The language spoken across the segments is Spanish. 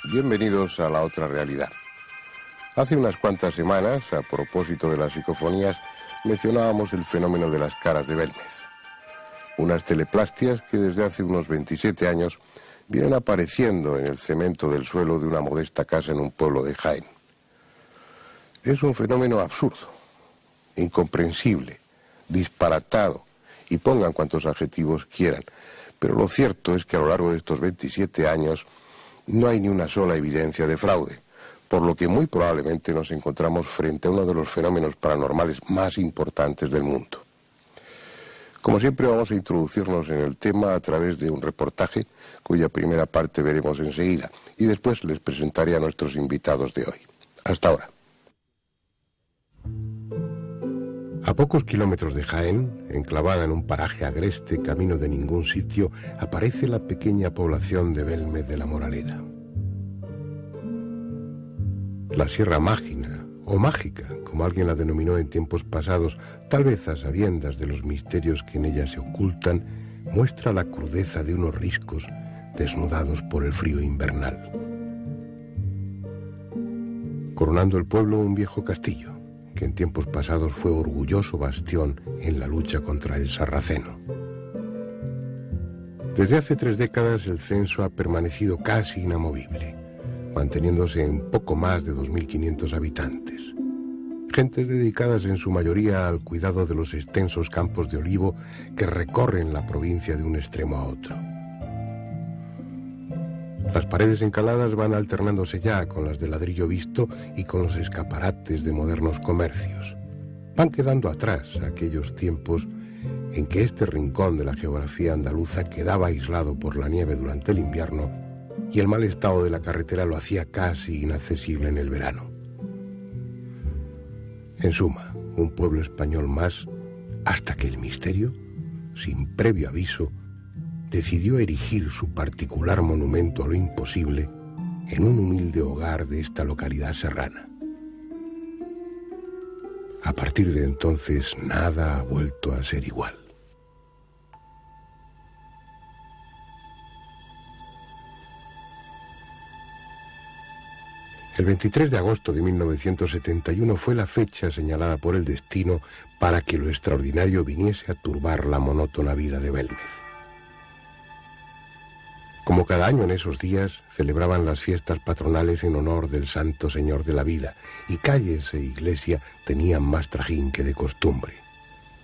Bienvenidos a La Otra Realidad. Hace unas cuantas semanas, a propósito de las psicofonías, mencionábamos el fenómeno de las caras de Belmez. Unas teleplastias que desde hace unos 27 años vienen apareciendo en el cemento del suelo de una modesta casa en un pueblo de Jaén. Es un fenómeno absurdo, incomprensible, disparatado, y pongan cuantos adjetivos quieran, pero lo cierto es que a lo largo de estos 27 años no hay ni una sola evidencia de fraude, por lo que muy probablemente nos encontramos frente a uno de los fenómenos paranormales más importantes del mundo. Como siempre, vamos a introducirnos en el tema a través de un reportaje cuya primera parte veremos enseguida, y después les presentaré a nuestros invitados de hoy. Hasta ahora. A pocos kilómetros de Jaén, enclavada en un paraje agreste camino de ningún sitio, aparece la pequeña población de Belmez de la Moraleda. La Sierra Mágina, o Mágica, como alguien la denominó en tiempos pasados, tal vez a sabiendas de los misterios que en ella se ocultan, muestra la crudeza de unos riscos desnudados por el frío invernal. Coronando el pueblo, un viejo castillo, que en tiempos pasados fue orgulloso bastión en la lucha contra el sarraceno. Desde hace 3 décadas el censo ha permanecido casi inamovible, manteniéndose en poco más de 2.500 habitantes. Gentes dedicadas en su mayoría al cuidado de los extensos campos de olivo que recorren la provincia de un extremo a otro. Las paredes encaladas van alternándose ya con las de ladrillo visto y con los escaparates de modernos comercios. Van quedando atrás aquellos tiempos en que este rincón de la geografía andaluza quedaba aislado por la nieve durante el invierno y el mal estado de la carretera lo hacía casi inaccesible en el verano. En suma, un pueblo español más, hasta que el misterio, sin previo aviso, decidió erigir su particular monumento a lo imposible en un humilde hogar de esta localidad serrana. A partir de entonces, nada ha vuelto a ser igual. El 23 de agosto de 1971 fue la fecha señalada por el destino para que lo extraordinario viniese a turbar la monótona vida de Belmez. Como cada año en esos días, celebraban las fiestas patronales en honor del Santo Señor de la Vida, y calles e iglesia tenían más trajín que de costumbre.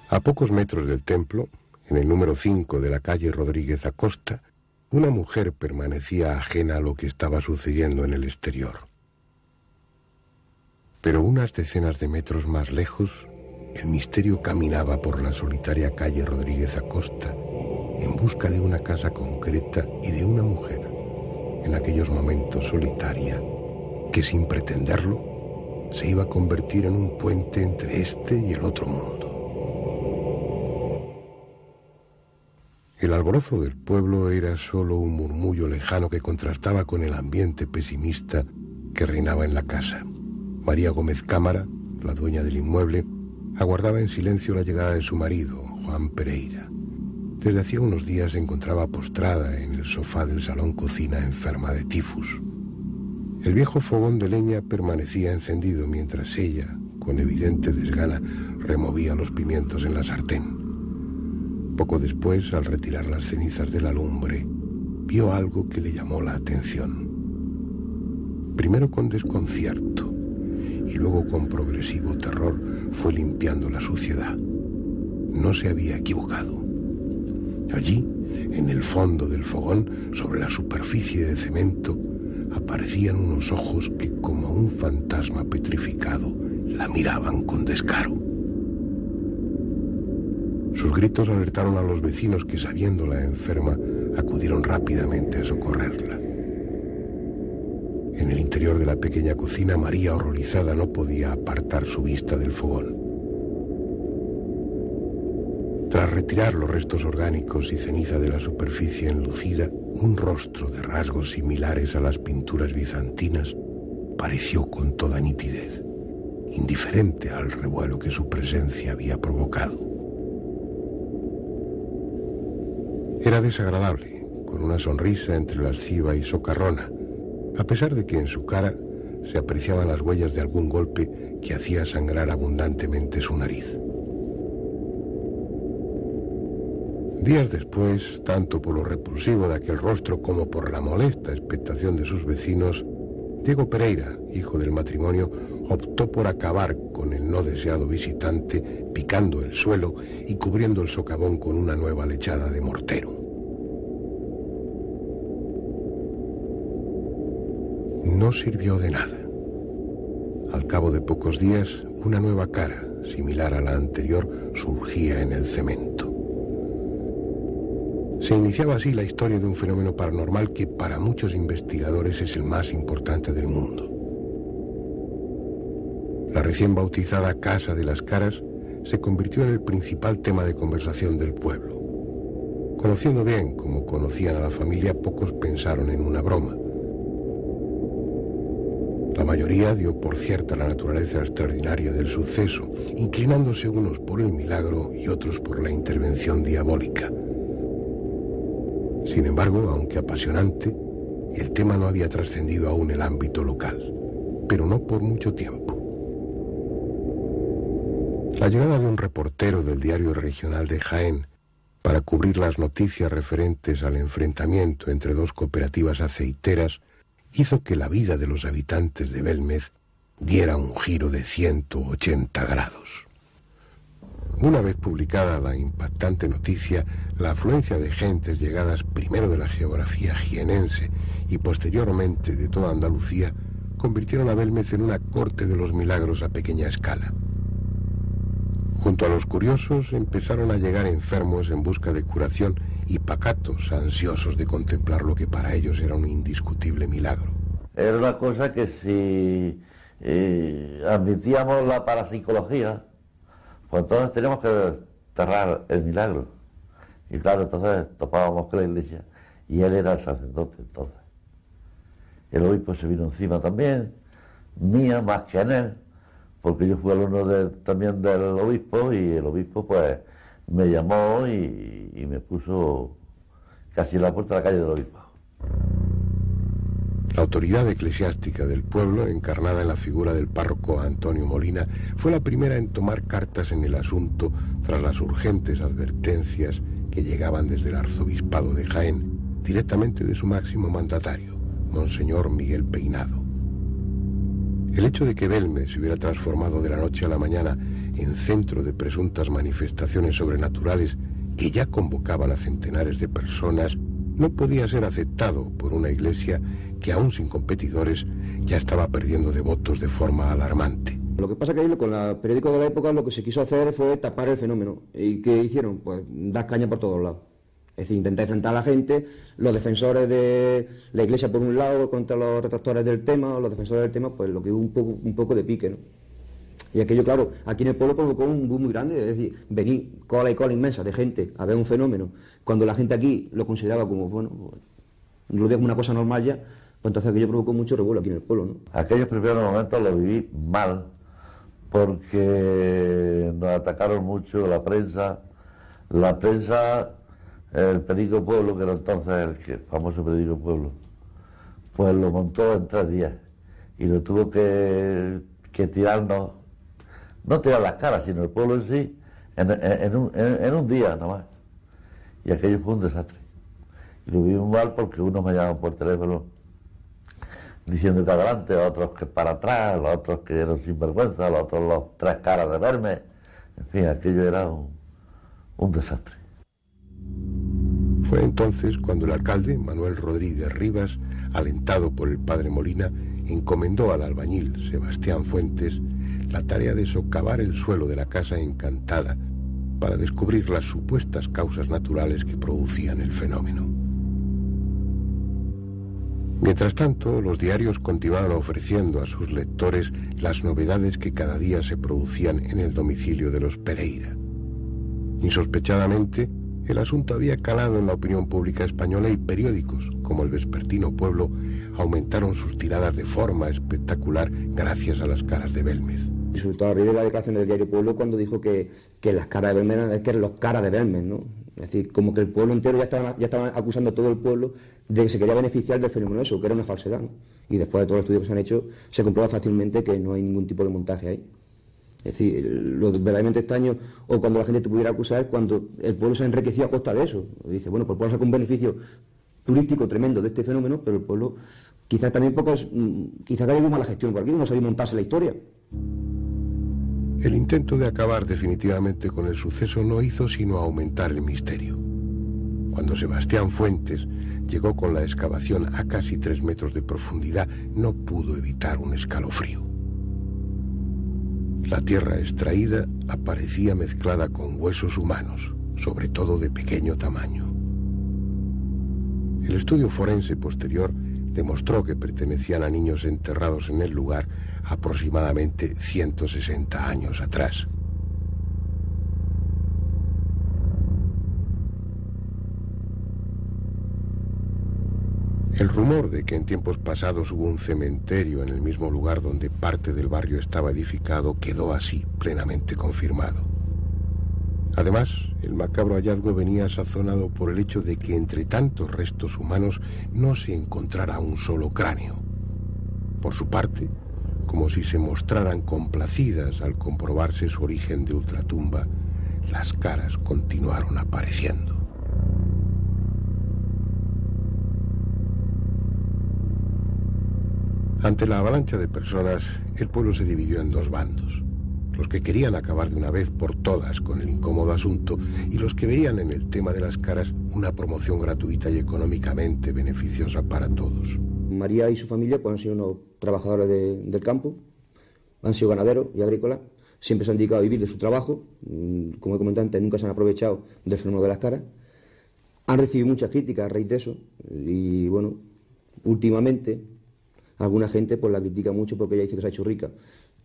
A pocos metros del templo, en el número 5 de la calle Rodríguez Acosta, una mujer permanecía ajena a lo que estaba sucediendo en el exterior. Pero unas decenas de metros más lejos, el misterio caminaba por la solitaria calle Rodríguez Acosta, en busca de una casa concreta y de una mujer, en aquellos momentos solitaria, que sin pretenderlo, se iba a convertir en un puente entre este y el otro mundo. El alborozo del pueblo era solo un murmullo lejano que contrastaba con el ambiente pesimista que reinaba en la casa. María Gómez Cámara, la dueña del inmueble, aguardaba en silencio la llegada de su marido, Juan Pereira. Desde hacía unos días se encontraba postrada en el sofá del salón-cocina enferma de tifus. El viejo fogón de leña permanecía encendido mientras ella, con evidente desgana, removía los pimientos en la sartén. Poco después, al retirar las cenizas de la lumbre, vio algo que le llamó la atención. Primero con desconcierto y luego con progresivo terror fue limpiando la suciedad. No se había equivocado. Allí, en el fondo del fogón, sobre la superficie de cemento, aparecían unos ojos que, como un fantasma petrificado, la miraban con descaro. Sus gritos alertaron a los vecinos que, sabiéndola enferma, acudieron rápidamente a socorrerla. En el interior de la pequeña cocina, María, horrorizada, no podía apartar su vista del fogón. Tras retirar los restos orgánicos y ceniza de la superficie enlucida, un rostro de rasgos similares a las pinturas bizantinas pareció con toda nitidez, indiferente al revuelo que su presencia había provocado. Era desagradable, con una sonrisa entre lasciva y socarrona, a pesar de que en su cara se apreciaban las huellas de algún golpe que hacía sangrar abundantemente su nariz. Días después, tanto por lo repulsivo de aquel rostro como por la molesta expectación de sus vecinos, Diego Pereira, hijo del matrimonio, optó por acabar con el no deseado visitante, picando el suelo y cubriendo el socavón con una nueva lechada de mortero. No sirvió de nada. Al cabo de pocos días, una nueva cara, similar a la anterior, surgía en el cemento. Se iniciaba así la historia de un fenómeno paranormal que para muchos investigadores es el más importante del mundo. La recién bautizada Casa de las Caras se convirtió en el principal tema de conversación del pueblo. Conociendo bien como conocían a la familia, pocos pensaron en una broma. La mayoría dio por cierta la naturaleza extraordinaria del suceso, inclinándose unos por el milagro y otros por la intervención diabólica. Sin embargo, aunque apasionante, el tema no había trascendido aún el ámbito local, pero no por mucho tiempo. La llegada de un reportero del diario regional de Jaén para cubrir las noticias referentes al enfrentamiento entre dos cooperativas aceiteras hizo que la vida de los habitantes de Belmez diera un giro de 180 grados. Una vez publicada la impactante noticia, la afluencia de gentes llegadas primero de la geografía jienense y posteriormente de toda Andalucía convirtieron a Belmez en una corte de los milagros a pequeña escala. Junto a los curiosos empezaron a llegar enfermos en busca de curación y pacatos ansiosos de contemplar lo que para ellos era un indiscutible milagro. Era una cosa que si admitíamos la parapsicología, pues entonces teníamos que desterrar el milagro. Y claro, entonces topábamos con la iglesia y él era el sacerdote entonces. El obispo se vino encima también, mía más que en él, porque yo fui alumno también del obispo y el obispo pues me llamó y me puso casi en la puerta de la calle del obispo. La autoridad eclesiástica del pueblo, encarnada en la figura del párroco Antonio Molina, fue la primera en tomar cartas en el asunto tras las urgentes advertencias que llegaban desde el arzobispado de Jaén, directamente de su máximo mandatario, Monseñor Miguel Peinado. El hecho de que Belmez se hubiera transformado de la noche a la mañana en centro de presuntas manifestaciones sobrenaturales que ya convocaban a centenares de personas no podía ser aceptado por una iglesia que, aún sin competidores, ya estaba perdiendo devotos de forma alarmante. Lo que pasa es que con el periódico de la época lo que se quiso hacer fue tapar el fenómeno. ¿Y qué hicieron? Pues dar caña por todos lados. Es decir, intentar enfrentar a la gente, los defensores de la iglesia por un lado contra los retractores del tema, o los defensores del tema, pues lo que hubo un poco de pique, ¿no? Y aquello, claro, aquí en el pueblo provocó un boom muy grande, es decir, venir cola y cola inmensa de gente a ver un fenómeno, cuando la gente aquí lo consideraba como, bueno, lo veía como una cosa normal ya, pues entonces aquello provocó mucho revuelo aquí en el pueblo, ¿no? Aquellos primeros momentos los viví mal, porque nos atacaron mucho la prensa, el Periódico Pueblo, que era entonces el famoso Periódico Pueblo, pues lo montó en 3 días y lo tuvo que tirarnos, no tirar las caras, sino el pueblo en sí, en un día nada más. Y aquello fue un desastre. Y lo vimos mal porque unos me llamaban por teléfono diciendo que adelante, otros que para atrás, los otros que eran sinvergüenza, los otros los 3 caras de verme. En fin, aquello era un desastre. Fue entonces cuando el alcalde, Manuel Rodríguez Rivas, alentado por el padre Molina, encomendó al albañil Sebastián Fuentes la tarea de socavar el suelo de la casa encantada para descubrir las supuestas causas naturales que producían el fenómeno. Mientras tanto, los diarios continuaban ofreciendo a sus lectores las novedades que cada día se producían en el domicilio de los Pereira. Insospechadamente, el asunto había calado en la opinión pública española y periódicos, como el vespertino Pueblo, aumentaron sus tiradas de forma espectacular gracias a las caras de Belmez. Y sobre todo a raíz de la declaración del diario Pueblo, cuando dijo que las caras de Belmes eran los caras de Belmes, ¿no? Es decir, como que el pueblo entero ya estaba acusando a todo el pueblo de que se quería beneficiar del fenómeno eso, que era una falsedad, ¿no? Y después de todos los estudios que se han hecho, se comprueba fácilmente que no hay ningún tipo de montaje ahí. Es decir, lo verdaderamente extraño, o cuando la gente te pudiera acusar, es cuando el pueblo se ha enriquecido a costa de eso. Dice, bueno, pues el pueblo saca un beneficio turístico tremendo de este fenómeno, pero el pueblo quizás también quizás haya mala gestión por aquí, no sabía montarse la historia. El intento de acabar definitivamente con el suceso no hizo sino aumentar el misterio. Cuando Sebastián Fuentes llegó con la excavación a casi 3 metros de profundidad, no pudo evitar un escalofrío. La tierra extraída aparecía mezclada con huesos humanos, sobre todo de pequeño tamaño. El estudio forense posterior demostró que pertenecían a niños enterrados en el lugar aproximadamente 160 años atrás. El rumor de que en tiempos pasados hubo un cementerio en el mismo lugar donde parte del barrio estaba edificado quedó así plenamente confirmado. Además, el macabro hallazgo venía sazonado por el hecho de que entre tantos restos humanos no se encontrara un solo cráneo. Por su parte, como si se mostraran complacidas al comprobarse su origen de ultratumba, las caras continuaron apareciendo. Ante la avalancha de personas, el pueblo se dividió en 2 bandos. Los que querían acabar de una vez por todas con el incómodo asunto y los que veían en el tema de las caras una promoción gratuita y económicamente beneficiosa para todos. María y su familia pues, han sido unos trabajadores del campo, han sido ganaderos y agrícolas, siempre se han dedicado a vivir de su trabajo, como he comentado antes, nunca se han aprovechado del fenómeno de las caras, han recibido muchas críticas a raíz de eso y bueno, últimamente alguna gente pues la critica mucho porque ella dice que se ha hecho rica,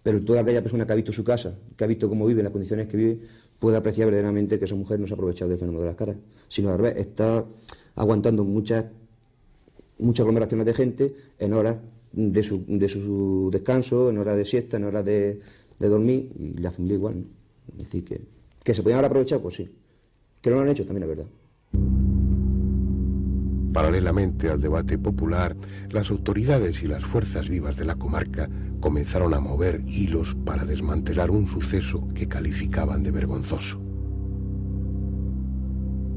pero toda aquella persona que ha visto su casa, que ha visto cómo vive, en las condiciones que vive, puede apreciar verdaderamente que esa mujer no se ha aprovechado del fenómeno de las caras, sino al revés, está aguantando muchas aglomeraciones de gente en horas de su descanso, en horas de siesta, en horas de dormir, y la familia igual, ¿no? Es decir, que se podían haber aprovechado, pues sí. Que no lo han hecho, también es verdad. Paralelamente al debate popular, las autoridades y las fuerzas vivas de la comarca comenzaron a mover hilos para desmantelar un suceso que calificaban de vergonzoso.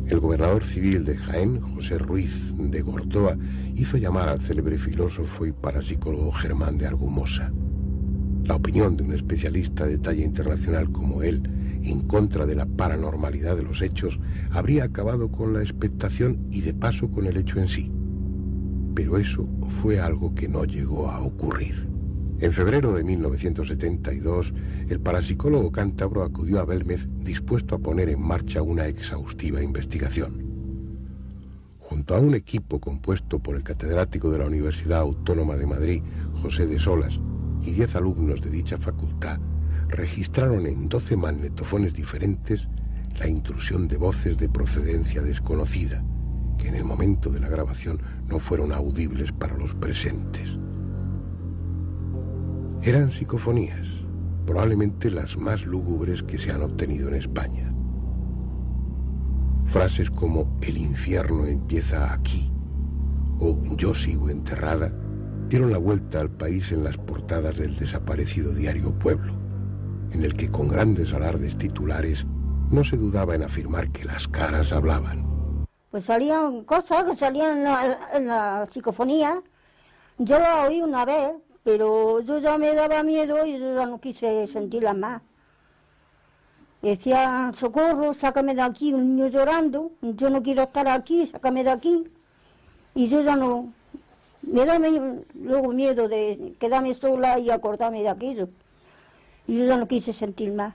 El gobernador civil de Jaén, José Ruiz de Gordoa, hizo llamar al célebre filósofo y parapsicólogo Germán de Argumosa. La opinión de un especialista de talla internacional como él, en contra de la paranormalidad de los hechos, habría acabado con la expectación y de paso con el hecho en sí. Pero eso fue algo que no llegó a ocurrir. En febrero de 1972, el parapsicólogo cántabro acudió a Belmez dispuesto a poner en marcha una exhaustiva investigación. Junto a un equipo compuesto por el catedrático de la Universidad Autónoma de Madrid, José de Solas, y 10 alumnos de dicha facultad, registraron en 12 magnetofones diferentes la intrusión de voces de procedencia desconocida, que en el momento de la grabación no fueron audibles para los presentes. Eran psicofonías, probablemente las más lúgubres que se han obtenido en España. Frases como "el infierno empieza aquí" o "yo sigo enterrada" dieron la vuelta al país en las portadas del desaparecido diario Pueblo, en el que con grandes alardes titulares no se dudaba en afirmar que las caras hablaban. Pues salían cosas que salían en la psicofonía. Yo lo oí una vez, pero yo ya me daba miedo y yo ya no quise sentirlas más. Decía, socorro, sácame de aquí, un niño llorando, yo no quiero estar aquí, sácame de aquí. Y yo ya no, me da luego miedo de quedarme sola y acordarme de aquello. Y yo ya no quise sentir más.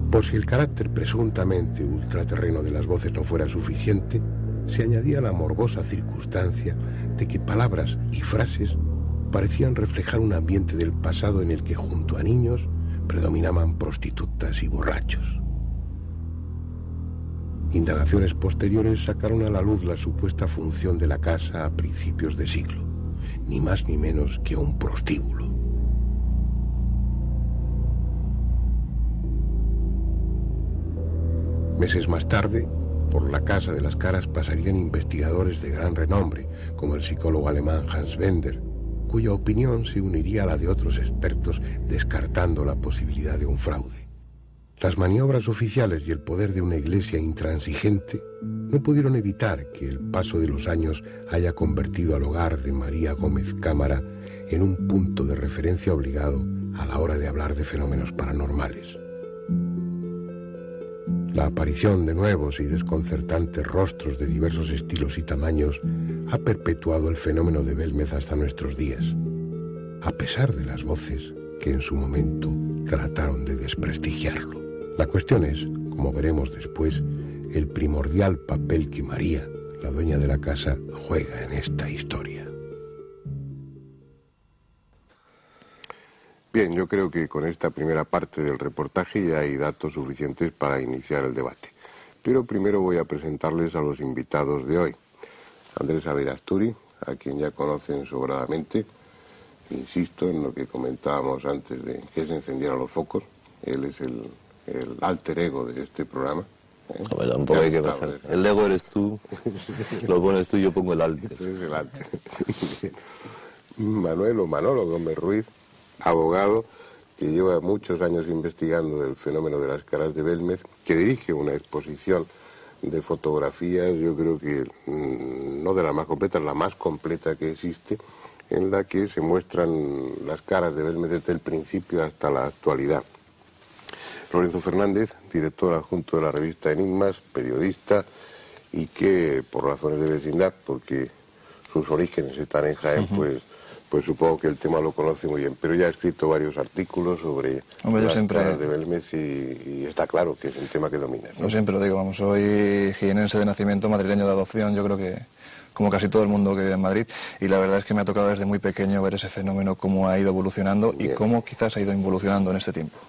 Por si el carácter presuntamente ultraterreno de las voces no fuera suficiente, se añadía la morbosa circunstancia de que palabras y frases parecían reflejar un ambiente del pasado en el que junto a niños predominaban prostitutas y borrachos. Indagaciones posteriores sacaron a la luz la supuesta función de la casa a principios de siglo. ni más ni menos que a un prostíbulo. Meses más tarde, por la Casa de las Caras pasarían investigadores de gran renombre, como el psicólogo alemán Hans Bender, cuya opinión se uniría a la de otros expertos, descartando la posibilidad de un fraude. Las maniobras oficiales y el poder de una iglesia intransigente no pudieron evitar que el paso de los años haya convertido al hogar de María Gómez Cámara en un punto de referencia obligado a la hora de hablar de fenómenos paranormales. La aparición de nuevos y desconcertantes rostros de diversos estilos y tamaños ha perpetuado el fenómeno de Belmez hasta nuestros días, a pesar de las voces que en su momento trataron de desprestigiarlo. La cuestión es, como veremos después, el primordial papel que María, la dueña de la casa, juega en esta historia. Bien, yo creo que con esta primera parte del reportaje ya hay datos suficientes para iniciar el debate. Pero primero voy a presentarles a los invitados de hoy. Andrés Averasturi, a quien ya conocen sobradamente. Insisto en lo que comentábamos antes de que se encendieran los focos. Él es el alter ego de este programa. Bueno, tampoco hay que pasarse. El ego eres tú, lo pones tú y yo pongo el alter. Entonces el alter. Manuel o Manolo Gómez Ruiz, abogado que lleva muchos años investigando el fenómeno de las caras de Belmez, que dirige una exposición de fotografías, yo creo que no de la más completa, la más completa que existe, en la que se muestran las caras de Belmez desde el principio hasta la actualidad. Lorenzo Fernández, director adjunto de la revista Enigmas, periodista, y que por razones de vecindad, porque sus orígenes están en Jaén, pues supongo que el tema lo conoce muy bien, pero ya ha escrito varios artículos sobre las caras de Belmez y está claro que es el tema que domina, ¿no? Yo siempre lo digo, vamos, soy jienense de nacimiento, madrileño de adopción, yo creo que como casi todo el mundo que vive en Madrid, y la verdad es que me ha tocado desde muy pequeño ver ese fenómeno, cómo ha ido evolucionando y cómo quizás ha ido involucionando en este tiempo.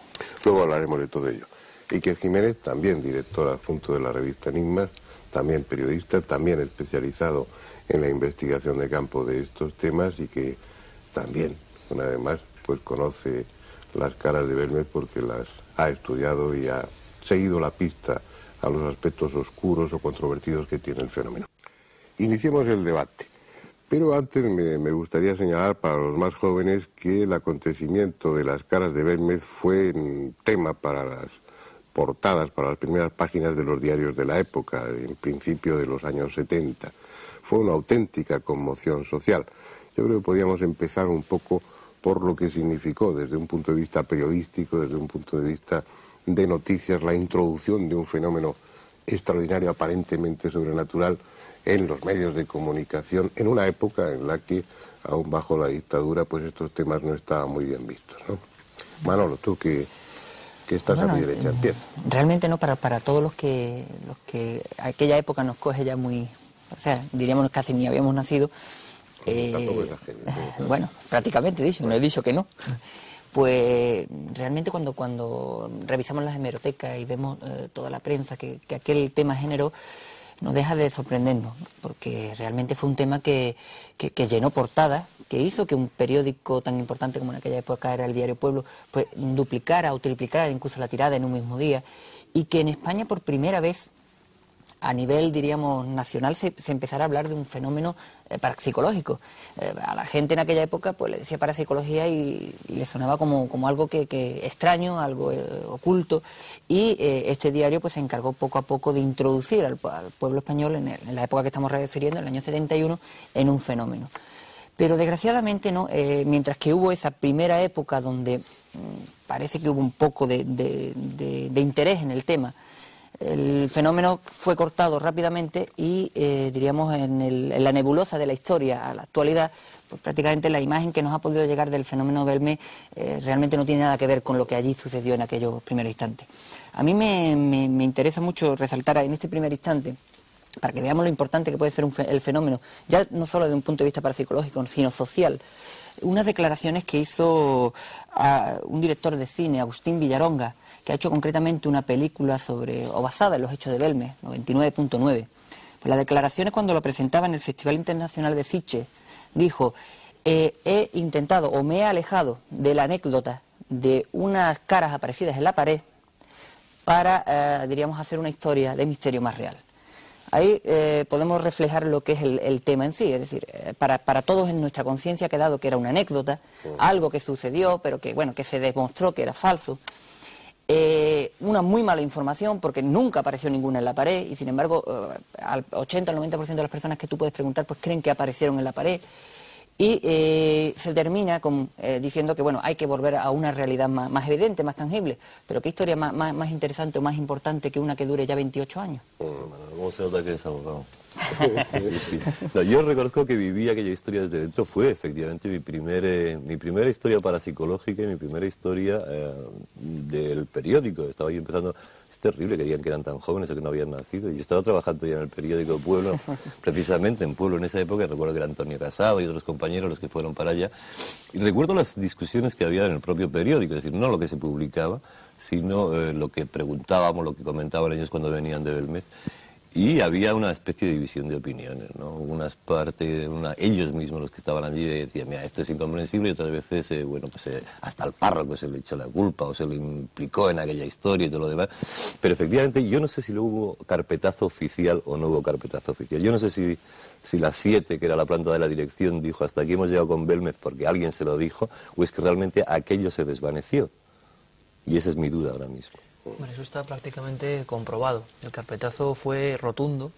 Luego hablaremos de todo ello. Iker Jiménez, también director adjunto de la revista Enigmas, también periodista, también especializado en la investigación de campo de estos temas y que también, una vez más, pues conoce las caras de Belmez porque las ha estudiado y ha seguido la pista a los aspectos oscuros o controvertidos que tiene el fenómeno. Iniciemos el debate, pero antes me gustaría señalar para los más jóvenes que el acontecimiento de las caras de Belmez fue tema para las portadas, para las primeras páginas de los diarios de la época, en principio de los años 70. Fue una auténtica conmoción social. Yo creo que podríamos empezar un poco por lo que significó desde un punto de vista periodístico, desde un punto de vista de noticias, la introducción de un fenómeno extraordinario, aparentemente sobrenatural, en los medios de comunicación, en una época en la que, aún bajo la dictadura, pues estos temas no estaban muy bien vistos, ¿no? Manolo, tú que estás a mi derecha, empieza. Realmente no, para todos los que aquella época nos coge ya muy, o sea, diríamos casi ni habíamos nacido. Tampoco exagero. Bueno, prácticamente dicho, no he dicho que no. Pues realmente cuando revisamos las hemerotecas y vemos toda la prensa que aquel tema generó, nos deja de sorprendernos, porque realmente fue un tema que llenó portadas, que hizo que un periódico tan importante como en aquella época era el Diario Pueblo, pues duplicara o triplicara incluso la tirada en un mismo día, y que en España por primera vez, a nivel, diríamos, nacional, se empezara a hablar de un fenómeno parapsicológico. A la gente en aquella época pues le decía parapsicología y le sonaba como algo que extraño, algo oculto, y este diario pues se encargó poco a poco de introducir al pueblo español, en la época que estamos refiriendo, en el año 71, en un fenómeno. Pero desgraciadamente no, mientras que hubo esa primera época donde parece que hubo un poco de interés en el tema, el fenómeno fue cortado rápidamente y, diríamos, en la nebulosa de la historia a la actualidad, pues prácticamente la imagen que nos ha podido llegar del fenómeno Belmez realmente no tiene nada que ver con lo que allí sucedió en aquellos primeros instantes. A mí me interesa mucho resaltar en este primer instante, para que veamos lo importante que puede ser el fenómeno, ya no solo desde un punto de vista parapsicológico, sino social, unas declaraciones que hizo un director de cine, Agustín Villaronga, que ha hecho concretamente una película basada en los hechos de Belmez, 99.9. Pues las declaraciones, cuando lo presentaba en el Festival Internacional de Sitges, dijo: he intentado o me he alejado de la anécdota de unas caras aparecidas en la pared para, diríamos, hacer una historia de misterio más real. Ahí podemos reflejar lo que es el tema en sí, es decir, para todos en nuestra conciencia ha quedado que era una anécdota, algo que sucedió, pero que, bueno, que se demostró que era falso. Una muy mala información porque nunca apareció ninguna en la pared y sin embargo al 80 al 90% de las personas que tú puedes preguntar pues creen que aparecieron en la pared y se termina diciendo que bueno, hay que volver a una realidad más evidente, más tangible, pero qué historia más interesante o más importante que una que dure ya 28 años. ¿Cómo se nota que es abogado? No, yo reconozco que viví aquella historia desde dentro. Fue efectivamente mi primera historia parapsicológica y mi primera historia del periódico. Estaba yo empezando. Es terrible que digan que eran tan jóvenes o que no habían nacido. Yo estaba trabajando ya en el periódico Pueblo, precisamente en Pueblo en esa época. Recuerdo que era Antonio Casado y otros compañeros los que fueron para allá. Y recuerdo las discusiones que había en el propio periódico, es decir, no lo que se publicaba, sino lo que preguntábamos, lo que comentaban ellos cuando venían de Belmez. Y había una especie de división de opiniones, ¿no? Unas partes, ellos mismos los que estaban allí decían, mira, esto es incomprensible, y otras veces, bueno, pues hasta al párroco se le echó la culpa o se le implicó en aquella historia y todo lo demás. Pero efectivamente, yo no sé si luego hubo carpetazo oficial o no hubo carpetazo oficial. Yo no sé si la 7, que era la planta de la dirección, dijo, hasta aquí hemos llegado con Belmez porque alguien se lo dijo, o es que realmente aquello se desvaneció. Y esa es mi duda ahora mismo. Bueno, eso está prácticamente comprobado. El carpetazo fue rotundo.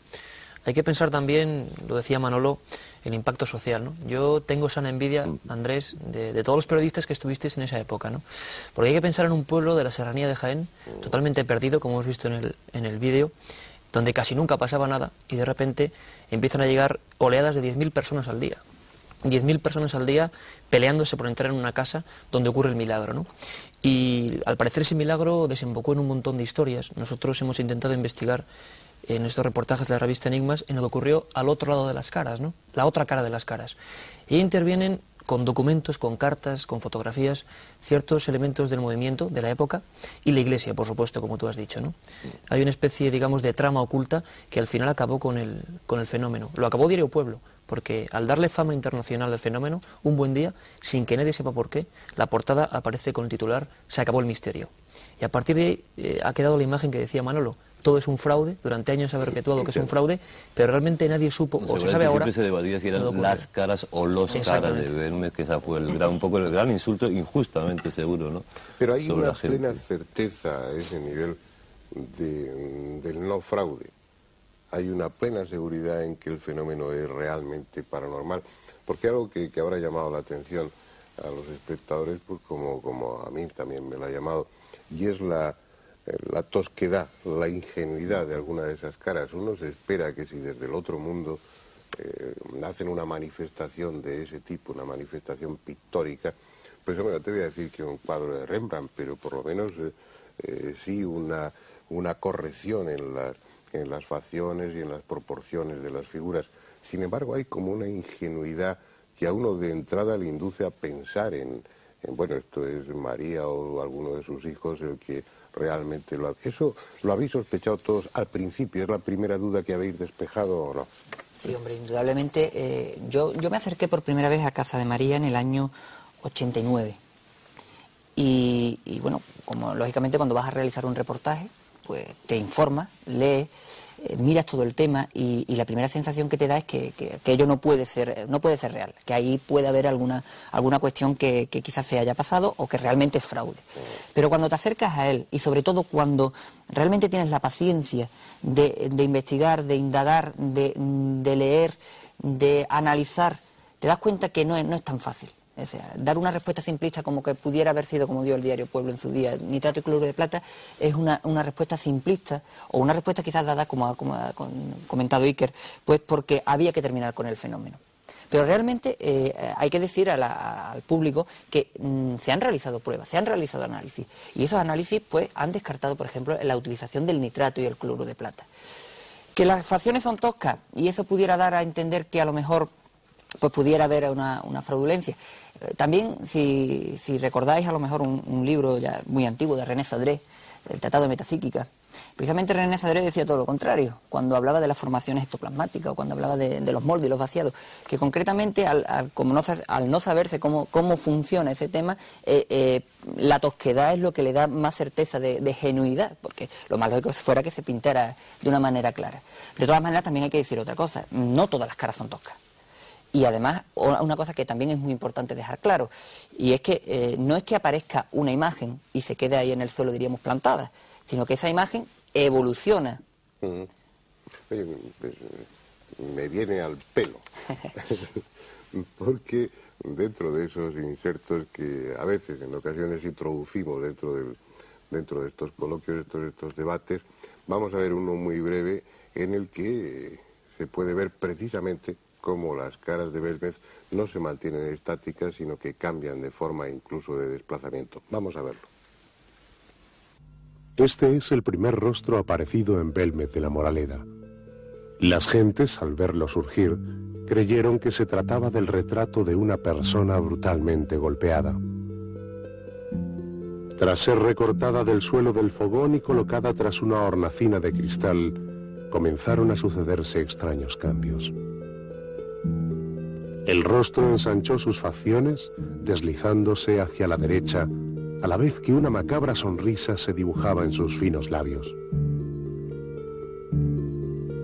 Hay que pensar también, lo decía Manolo, el impacto social, ¿no? Yo tengo sana envidia, Andrés, de todos los periodistas que estuvisteis en esa época, ¿no? Porque hay que pensar en un pueblo de la serranía de Jaén, totalmente perdido, como hemos visto en el vídeo, donde casi nunca pasaba nada, y de repente empiezan a llegar oleadas de 10.000 personas al día. 10.000 personas al día peleándose por entrar en una casa donde ocurre el milagro, ¿no? Y al parecer ese milagro desembocó en un montón de historias. Nosotros hemos intentado investigar en estos reportajes de la revista Enigmas en lo que ocurrió al otro lado de las caras, ¿no? La otra cara de las caras. Y intervienen con documentos, con cartas, con fotografías, ciertos elementos del movimiento de la época y la Iglesia, por supuesto, como tú has dicho, ¿no? Hay una especie, digamos, de trama oculta que al final acabó con el fenómeno. Lo acabó Diario Pueblo, porque al darle fama internacional al fenómeno, un buen día, sin que nadie sepa por qué, la portada aparece con el titular "Se acabó el misterio". Y a partir de ahí ha quedado la imagen que decía Manolo. Todo es un fraude, durante años se ha perpetuado que es un fraude, pero realmente nadie supo, o se sabe ahora... Siempre se debatía si eran las caras o los caras de Belmez, que esa fue un poco el gran insulto, injustamente seguro, ¿no? Pero hay una plena certeza a ese nivel del no fraude. Hay una plena seguridad en que el fenómeno es realmente paranormal, porque algo que habrá llamado la atención a los espectadores, pues como a mí también me lo ha llamado, y es la tosquedad, la ingenuidad de alguna de esas caras. Uno se espera que si desde el otro mundo hacen una manifestación de ese tipo, una manifestación pictórica, pues hombre, no te voy a decir que un cuadro de Rembrandt, pero por lo menos sí una corrección en las facciones y en las proporciones de las figuras. Sin embargo, hay como una ingenuidad que a uno de entrada le induce a pensar en bueno, esto es María o alguno de sus hijos el que realmente lo ha... ¿Eso lo habéis sospechado todos al principio? ¿Es la primera duda que habéis despejado o no? Sí, hombre, indudablemente. Yo me acerqué por primera vez a Casa de María en el año 89. Y bueno, como lógicamente cuando vas a realizar un reportaje, pues te informas, lees, miras todo el tema y la primera sensación que te da es que ello no puede ser real, que ahí puede haber alguna cuestión que quizás se haya pasado o que realmente es fraude. Pero cuando te acercas a él y sobre todo cuando realmente tienes la paciencia de investigar, de indagar, de leer, de analizar, te das cuenta que no es tan fácil. O sea, dar una respuesta simplista como que pudiera haber sido como dio el Diario Pueblo en su día, nitrato y cloruro de plata, es una respuesta simplista, o una respuesta quizás dada, como ha comentado Iker, pues porque había que terminar con el fenómeno. Pero realmente hay que decir al público que se han realizado pruebas, se han realizado análisis, y esos análisis pues han descartado, por ejemplo, la utilización del nitrato y el cloruro de plata. Que las facciones son toscas, y eso pudiera dar a entender que a lo mejor pues pudiera haber una fraudulencia. También, si recordáis a lo mejor un libro ya muy antiguo de René Sadré, el Tratado de Metapsíquica. Precisamente René Sadré decía todo lo contrario, cuando hablaba de las formaciones ectoplasmáticas o cuando hablaba de los moldes y los vaciados, que concretamente al no saberse cómo funciona ese tema, la tosquedad es lo que le da más certeza de genuidad, porque lo más lógico fuera que se pintara de una manera clara. De todas maneras, también hay que decir otra cosa, no todas las caras son toscas. Y además, una cosa que también es muy importante dejar claro, y es que no es que aparezca una imagen y se quede ahí en el suelo, diríamos, plantada, sino que esa imagen evoluciona. Oye, pues, me viene al pelo, porque dentro de esos insertos que a veces, en ocasiones, introducimos dentro de estos coloquios, estos debates, vamos a ver uno muy breve en el que se puede ver precisamente cómo las caras de Belmez no se mantienen estáticas, sino que cambian de forma incluso de desplazamiento. Vamos a verlo. Este es el primer rostro aparecido en Belmez de la Moraleda. Las gentes, al verlo surgir, creyeron que se trataba del retrato de una persona brutalmente golpeada. Tras ser recortada del suelo del fogón y colocada tras una hornacina de cristal, comenzaron a sucederse extraños cambios. El rostro ensanchó sus facciones, deslizándose hacia la derecha, a la vez que una macabra sonrisa se dibujaba en sus finos labios.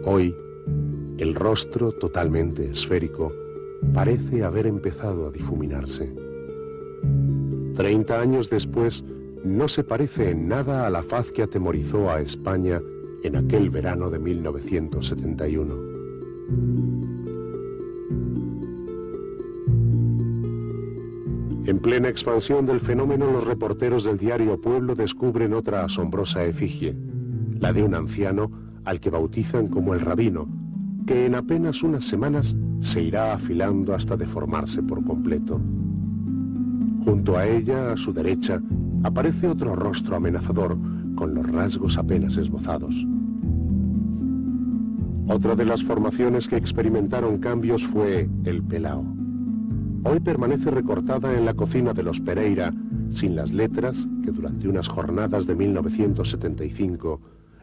Hoy, el rostro, totalmente esférico, parece haber empezado a difuminarse. 30 años después, no se parece en nada a la faz que atemorizó a España en aquel verano de 1971. En plena expansión del fenómeno, los reporteros del diario Pueblo descubren otra asombrosa efigie, la de un anciano al que bautizan como el Rabino, que en apenas unas semanas se irá afilando hasta deformarse por completo. Junto a ella, a su derecha, aparece otro rostro amenazador, con los rasgos apenas esbozados. Otra de las formaciones que experimentaron cambios fue el Pelao. Hoy permanece recortada en la cocina de los Pereira, sin las letras que durante unas jornadas de 1975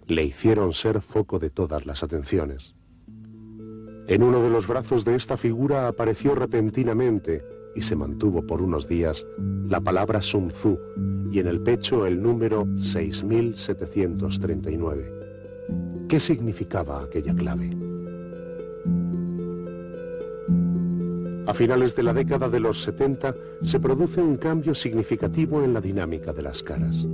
le hicieron ser foco de todas las atenciones. En uno de los brazos de esta figura apareció repentinamente, y se mantuvo por unos días, la palabra Sun Tzu, y en el pecho el número 6739. ¿Qué significaba aquella clave? A finales de la década de los 70 se produce un cambio significativo en la dinámica de las caras.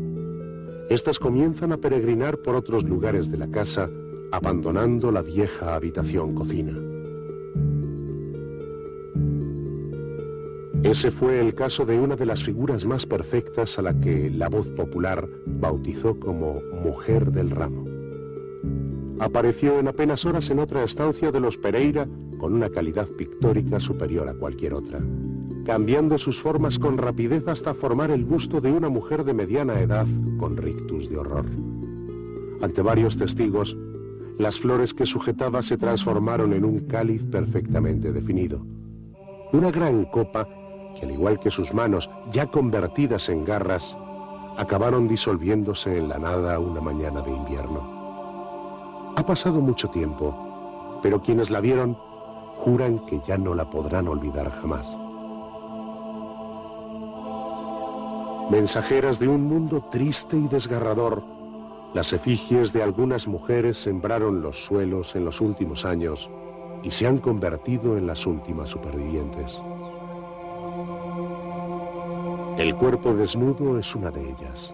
Estas comienzan a peregrinar por otros lugares de la casa, abandonando la vieja habitación-cocina. Ese fue el caso de una de las figuras más perfectas a la que la voz popular bautizó como Mujer del Ramo. Apareció en apenas horas en otra estancia de los Pereira con una calidad pictórica superior a cualquier otra, cambiando sus formas con rapidez hasta formar el busto de una mujer de mediana edad con rictus de horror. Ante varios testigos, las flores que sujetaba se transformaron en un cáliz perfectamente definido. Una gran copa que, al igual que sus manos, ya convertidas en garras, acabaron disolviéndose en la nada una mañana de invierno. Ha pasado mucho tiempo, pero quienes la vieron juran que ya no la podrán olvidar jamás. Mensajeras de un mundo triste y desgarrador, las efigies de algunas mujeres sembraron los suelos en los últimos años y se han convertido en las últimas supervivientes. El cuerpo desnudo es una de ellas.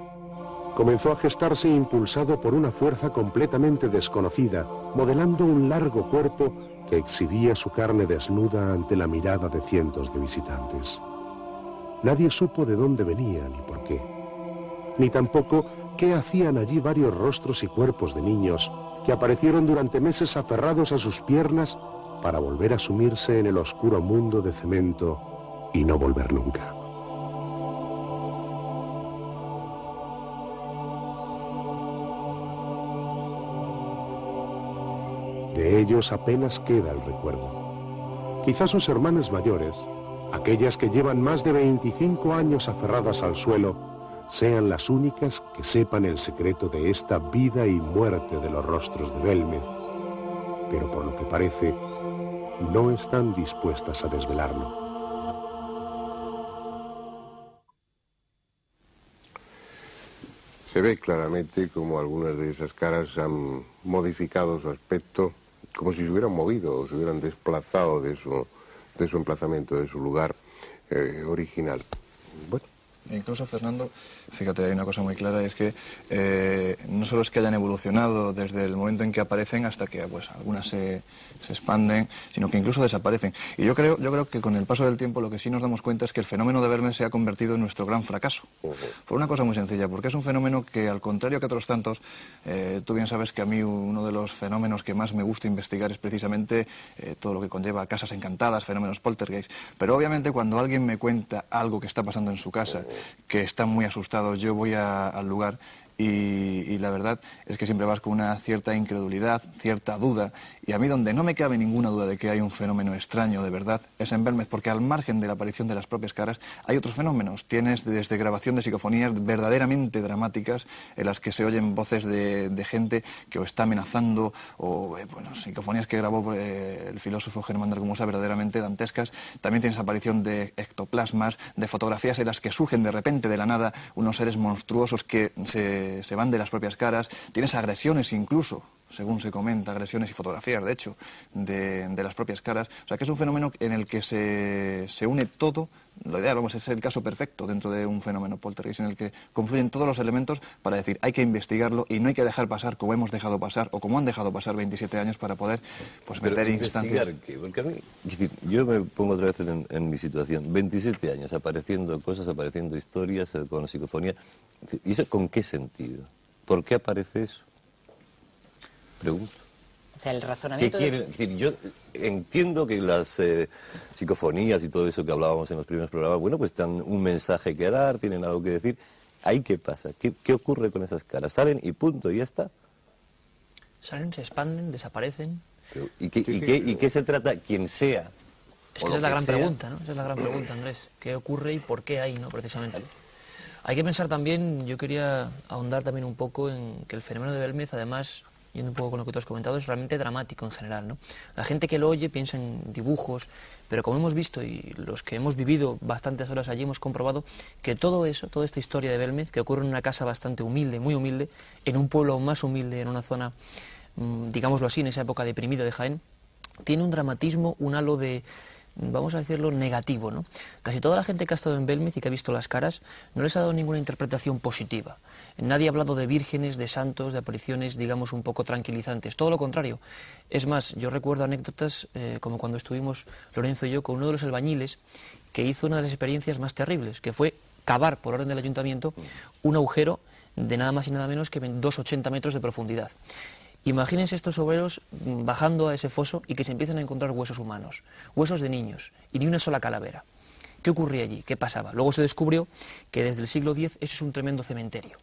Comenzó a gestarse impulsado por una fuerza completamente desconocida, modelando un largo cuerpo que exhibía su carne desnuda ante la mirada de cientos de visitantes. Nadie supo de dónde venía ni por qué, ni tampoco qué hacían allí varios rostros y cuerpos de niños que aparecieron durante meses aferrados a sus piernas para volver a sumirse en el oscuro mundo de cemento y no volver nunca. De ellos apenas queda el recuerdo. Quizás sus hermanas mayores, aquellas que llevan más de 25 años aferradas al suelo, sean las únicas que sepan el secreto de esta vida y muerte de los rostros de Belmez, pero por lo que parece, no están dispuestas a desvelarlo. Se ve claramente como algunas de esas caras han modificado su aspecto, como si se hubieran movido o se hubieran desplazado de su emplazamiento, de su lugar original. Bueno. Incluso, Fernando, fíjate, hay una cosa muy clara, es que no solo es que hayan evolucionado desde el momento en que aparecen hasta que pues algunas se expanden, sino que incluso desaparecen. Y yo creo que con el paso del tiempo lo que sí nos damos cuenta es que el fenómeno de Belmez se ha convertido en nuestro gran fracaso. Por una cosa muy sencilla, porque es un fenómeno que, al contrario que otros tantos, tú bien sabes que a mí uno de los fenómenos que más me gusta investigar es precisamente todo lo que conlleva casas encantadas, fenómenos poltergeist. Pero obviamente cuando alguien me cuenta algo que está pasando en su casa, que están muy asustados, yo voy al lugar y la verdad es que siempre vas con una cierta incredulidad, cierta duda, y a mí donde no me cabe ninguna duda de que hay un fenómeno extraño de verdad es en Belmez, porque al margen de la aparición de las propias caras hay otros fenómenos. Tienes desde grabación de psicofonías verdaderamente dramáticas en las que se oyen voces de gente que o está amenazando, o bueno, psicofonías que grabó el filósofo Germán de Argumosa verdaderamente dantescas. También tienes aparición de ectoplasmas, de fotografías en las que surgen de repente de la nada unos seres monstruosos que se van de las propias caras. Tienes agresiones incluso, según se comenta, agresiones y fotografías, de hecho, de las propias caras. O sea, que es un fenómeno en el que se une todo. Lo ideal, vamos, es el caso perfecto dentro de un fenómeno poltergeist, en el que confluyen todos los elementos para decir, hay que investigarlo y no hay que dejar pasar como hemos dejado pasar, o como han dejado pasar 27 años para poder pues, meter instancias. ¿Qué? Porque a mí, es decir, yo me pongo otra vez en mi situación. 27 años apareciendo cosas, apareciendo historias con psicofonía. ¿Y eso con qué sentido? ¿Por qué aparece eso? Pregunto. O sea, el razonamiento... ¿Qué quieren? Es decir, yo entiendo que las psicofonías y todo eso que hablábamos en los primeros programas, bueno, pues tienen un mensaje que dar, tienen algo que decir. ¿Ahí qué pasa? ¿Qué ocurre con esas caras? ¿Salen y punto, y ya está? Salen, se expanden, desaparecen. Pero, ¿y qué se trata? Quien sea. Es que esa es la gran pregunta, ¿no? Esa es la gran pregunta, Andrés. ¿Qué ocurre y por qué hay, no? Precisamente. Hay que pensar también, yo quería ahondar también un poco en que el fenómeno de Belmez, además, yendo un poco con lo que tú has comentado, es realmente dramático en general, ¿no? La gente que lo oye piensa en dibujos, pero como hemos visto y los que hemos vivido bastantes horas allí hemos comprobado que todo eso, toda esta historia de Belmez, que ocurre en una casa bastante humilde, muy humilde, en un pueblo aún más humilde, en una zona, digámoslo así, en esa época deprimida de Jaén, tiene un dramatismo, un halo de, vamos a decirlo, negativo, ¿no? Casi toda la gente que ha estado en Belmez y que ha visto las caras no les ha dado ninguna interpretación positiva. Nadie ha hablado de vírgenes, de santos, de apariciones, digamos, un poco tranquilizantes. Todo lo contrario. Es más, yo recuerdo anécdotas como cuando estuvimos, Lorenzo y yo, con uno de los albañiles que hizo una de las experiencias más terribles, que fue cavar, por orden del ayuntamiento, un agujero de nada más y nada menos que 2,80 metros de profundidad. Imagínense estos obreros bajando a ese foso y que se empiezan a encontrar huesos humanos, huesos de niños, y ni una sola calavera. ¿Qué ocurría allí? ¿Qué pasaba? Luego se descubrió que desde el siglo X eso es un tremendo cementerio,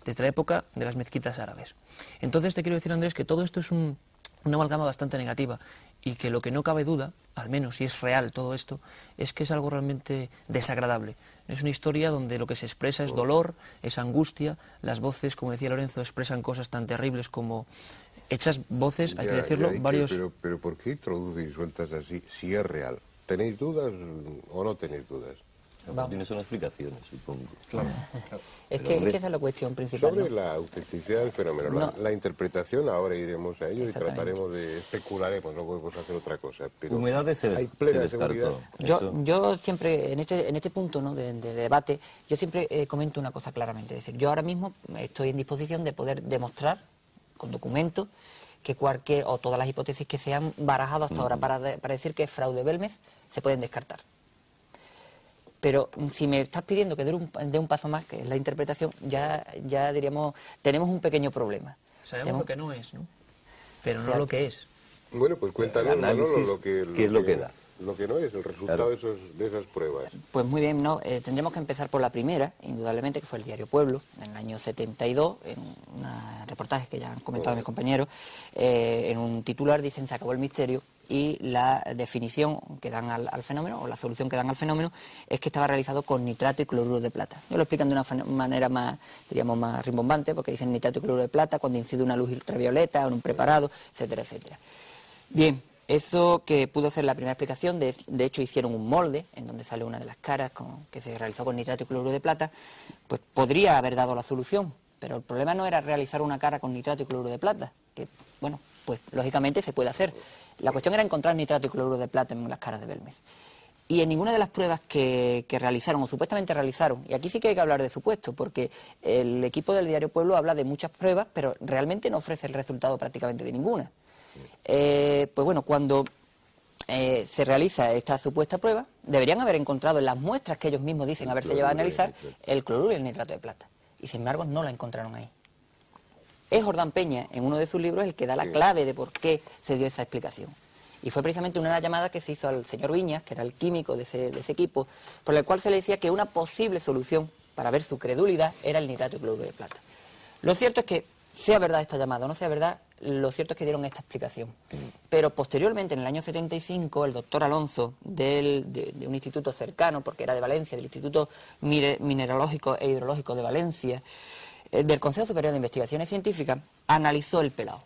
desde la época de las mezquitas árabes. Entonces te quiero decir, Andrés, que todo esto es una amalgama bastante negativa y que lo que no cabe duda, al menos si es real todo esto, es que es algo realmente desagradable. Es una historia donde lo que se expresa es dolor, es angustia, las voces, como decía Lorenzo, expresan cosas tan terribles como hechas voces, hay que decirlo, varios... Pero ¿por qué introduces y sueltas así si es real? ¿Tenéis dudas o no tenéis dudas? Tienes una explicación, supongo. Claro. Es que esa es la cuestión principal. Sobre ¿no? la autenticidad del fenómeno, No. la interpretación, ahora iremos a ello y trataremos de especularemos, no podemos hacer otra cosa. Pero Humedades se descartó. Yo siempre, en este punto, ¿no? de debate, yo siempre comento una cosa claramente. Es decir, yo ahora mismo estoy en disposición de poder demostrar, con documentos, que cualquier o todas las hipótesis que se han barajado hasta ahora para decir que es fraude Belmez se pueden descartar. Pero si me estás pidiendo que dé un paso más, que es la interpretación, ya diríamos, tenemos un pequeño problema. Sabemos lo que no es, ¿no? Pero no lo que es. Bueno, pues cuéntanos, Manolo, ¿Qué es lo que da? lo que no es, el resultado de esas pruebas. Pues muy bien, no, tendremos que empezar por la primera, indudablemente, que fue el diario Pueblo, en el año 72, en un reportaje que ya han comentado mis compañeros, en un titular dicen se acabó el misterio, y la definición que dan al fenómeno, o la solución que dan al fenómeno, es que estaba realizado con nitrato y cloruro de plata. Yo lo explican de una manera más, diríamos, más rimbombante, porque dicen nitrato y cloruro de plata cuando incide una luz ultravioleta en un preparado, etcétera, etcétera. Bien. Eso que pudo ser la primera explicación, de hecho hicieron un molde en donde sale una de las caras que se realizó con nitrato y cloruro de plata, pues podría haber dado la solución, pero el problema no era realizar una cara con nitrato y cloruro de plata, que bueno, pues lógicamente se puede hacer. La cuestión era encontrar nitrato y cloruro de plata en las caras de Belmez. Y en ninguna de las pruebas que realizaron, o supuestamente realizaron, y aquí sí que hay que hablar de supuesto, porque el equipo del diario Pueblo habla de muchas pruebas, pero realmente no ofrece el resultado prácticamente de ninguna. Pues bueno, cuando se realiza esta supuesta prueba, deberían haber encontrado en las muestras que ellos mismos dicen haberse llevado a analizar el cloruro y el nitrato de plata. Y sin embargo no la encontraron ahí. Es Jordán Peña, en uno de sus libros, el que da la clave de por qué se dio esa explicación. Y fue precisamente una llamada que se hizo al señor Viñas, que era el químico de ese equipo, por el cual se le decía que una posible solución para ver su credulidad era el nitrato y cloruro de plata. Lo cierto es que, sea verdad esta llamada o no sea verdad, lo cierto es que dieron esta explicación. Pero posteriormente, en el año 75, el doctor Alonso, de un instituto cercano, porque era de Valencia, del Instituto Mineralógico e Hidrológico de Valencia, del Consejo Superior de Investigaciones Científicas, analizó el pelao.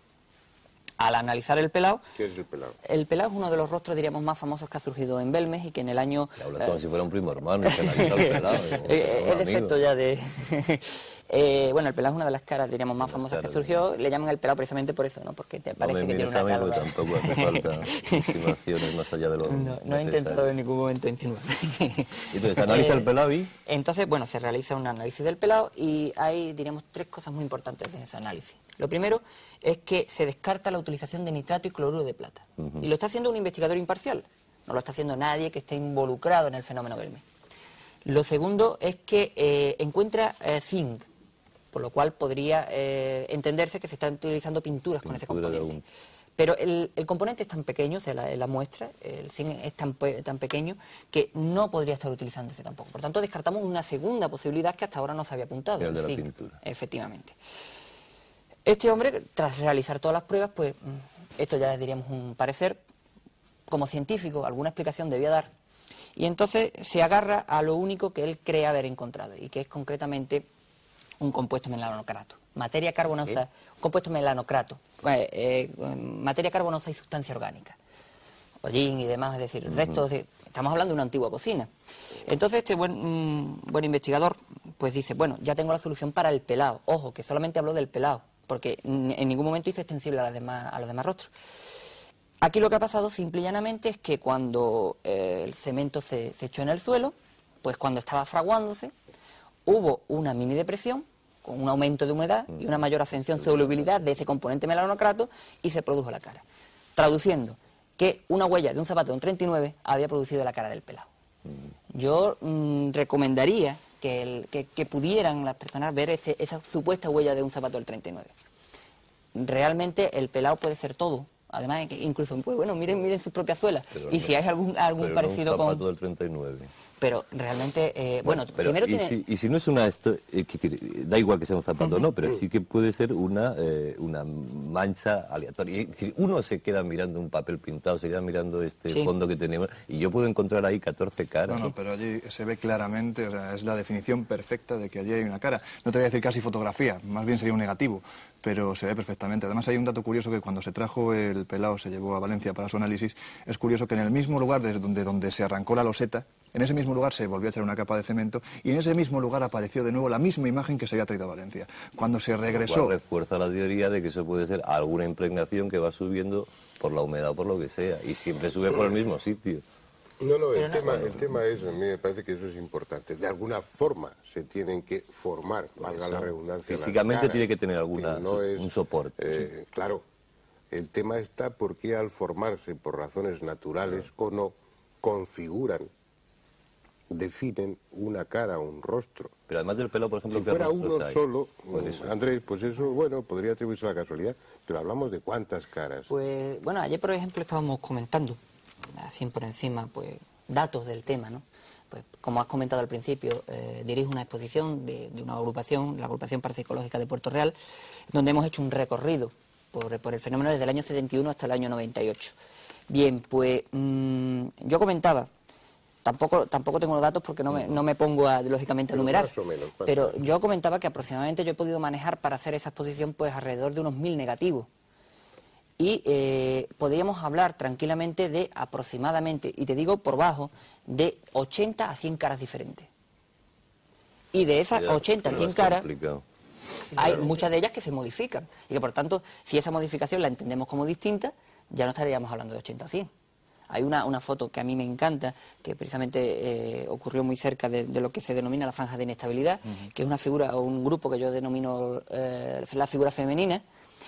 Al analizar el pelao... ¿Qué es el pelao? El pelao es uno de los rostros, diríamos, más famosos que ha surgido en Belmez y que en el año... Habla como si fuera un primo hermano, se analiza el pelao. El efecto ya de... bueno, el pelao es una de las caras, diríamos, más famosas que surgió. Le llaman el pelao precisamente por eso, ¿no? Porque te parece que tiene una cara... Tampoco hace falta insinuaciones más allá de lo... No he intentado en ningún momento insinuar. Entonces, analiza el pelao y... Entonces, bueno, se realiza un análisis del pelao y hay, diríamos, tres cosas muy importantes en ese análisis. Lo primero es que se descarta la utilización de nitrato y cloruro de plata. Y lo está haciendo un investigador imparcial. No lo está haciendo nadie que esté involucrado en el fenómeno Belmez. Lo segundo es que encuentra zinc, por lo cual podría entenderse que se están utilizando pinturas con ese componente. Pero el componente es tan pequeño, o sea, la muestra, el zinc es tan pequeño que no podría estar utilizándose tampoco. Por tanto, descartamos una segunda posibilidad que hasta ahora no se había apuntado. El de la zinc, pintura. efectivamente. Este hombre, tras realizar todas las pruebas, pues esto ya diríamos un parecer, como científico, alguna explicación debía dar, y entonces se agarra a lo único que él cree haber encontrado, y que es concretamente un compuesto melanocrato. Materia carbonosa, un compuesto melanocrato, materia carbonosa y sustancia orgánica, hollín y demás, es decir, restos de... Estamos hablando de una antigua cocina. Entonces este buen investigador pues dice, bueno, ya tengo la solución para el pelao. Ojo, que solamente habló del pelao, porque en ningún momento hizo extensible a los demás rostros. Aquí lo que ha pasado simple y llanamente es que cuando el cemento se echó en el suelo, pues cuando estaba fraguándose, hubo una mini depresión, con un aumento de humedad y una mayor ascensión solubilidad de ese componente melanocrato, y se produjo la cara. Traduciendo, que una huella de un zapato de un 39 había producido la cara del pelao. Yo recomendaría que pudieran las personas ver esa supuesta huella de un zapato del 39. Realmente el pelao puede ser todo. Además, incluso, pues bueno, miren sus propias suelas. Pero y no, si hay algún parecido con... un zapato del 39. Pero realmente, bueno, pero primero tiene... Y si no es una... da igual que sea un zapato o no, pero sí que puede ser una mancha aleatoria. Es decir, uno se queda mirando un papel pintado, se queda mirando este fondo que tenemos, y yo puedo encontrar ahí 14 caras. No, pero allí se ve claramente, o sea, es la definición perfecta de que allí hay una cara. No te voy a decir casi fotografía, más bien sería un negativo, pero se ve perfectamente. Además hay un dato curioso, que cuando se trajo el pelao, se llevó a Valencia para su análisis, es curioso que en el mismo lugar desde donde se arrancó la loseta, en ese mismo lugar se volvió a echar una capa de cemento, y en ese mismo lugar apareció de nuevo la misma imagen que se había traído a Valencia. Cuando se regresó... Lo cual refuerza la teoría de que eso puede ser alguna impregnación que va subiendo por la humedad o por lo que sea, y siempre sube por el mismo sitio. No, el tema es, a mí me parece que eso es importante. De alguna forma se tienen que formar, valga la redundancia. Físicamente tiene que tener un soporte. Claro, el tema está porque al formarse por razones naturales o no, configuran, definen una cara, un rostro. Pero además del pelo, por ejemplo, si fuera uno solo, Andrés, pues eso, bueno, podría atribuirse a la casualidad, pero hablamos de cuántas caras. Pues, bueno, ayer, por ejemplo, estábamos comentando así por encima, pues datos del tema, ¿no? Pues como has comentado al principio, dirijo una exposición de una agrupación, la Agrupación Parapsicológica de Puerto Real, donde hemos hecho un recorrido por el fenómeno desde el año 71 hasta el año 98. Bien, pues yo comentaba, tampoco tengo los datos porque no me pongo lógicamente a numerar, pero yo comentaba que aproximadamente yo he podido manejar para hacer esa exposición pues alrededor de unos 1000 negativos. Y podríamos hablar tranquilamente de aproximadamente, y te digo por bajo, de 80 a 100 caras diferentes. Y de esas 80 a 100 caras, hay muchas de ellas que se modifican. Y que por tanto, si esa modificación la entendemos como distinta, ya no estaríamos hablando de 80 o 100. Hay una foto que a mí me encanta, que precisamente ocurrió muy cerca de lo que se denomina la franja de inestabilidad, que es una figura o un grupo que yo denomino la figura femenina,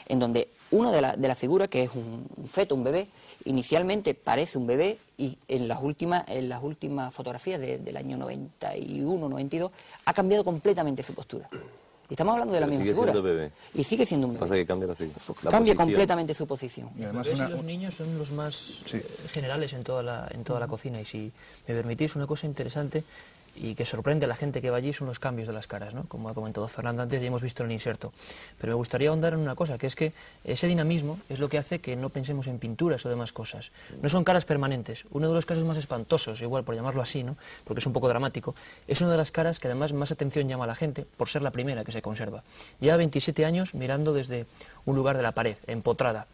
en donde una de las figuras, que es un feto, un bebé, inicialmente parece un bebé y en las últimas fotografías del año 91, 92, ha cambiado completamente su postura. Y estamos hablando de la misma figura. Sigue siendo bebé. Y sigue siendo un bebé. Pasa que cambia la figura. Cambia completamente su posición. Y además los niños son los más generales en toda la cocina. Y si me permitís, una cosa interesante y que sorprende a la gente que va allí son los cambios de las caras, ¿no? Como ha comentado Fernando antes, ya hemos visto en el inserto. Pero me gustaría ahondar en una cosa, que es que ese dinamismo es lo que hace que no pensemos en pinturas o demás cosas. No son caras permanentes. Uno de los casos más espantosos, igual por llamarlo así, ¿no? Porque es un poco dramático, es una de las caras que además más atención llama a la gente por ser la primera que se conserva. Lleva 27 años mirando desde un lugar de la pared, empotrada.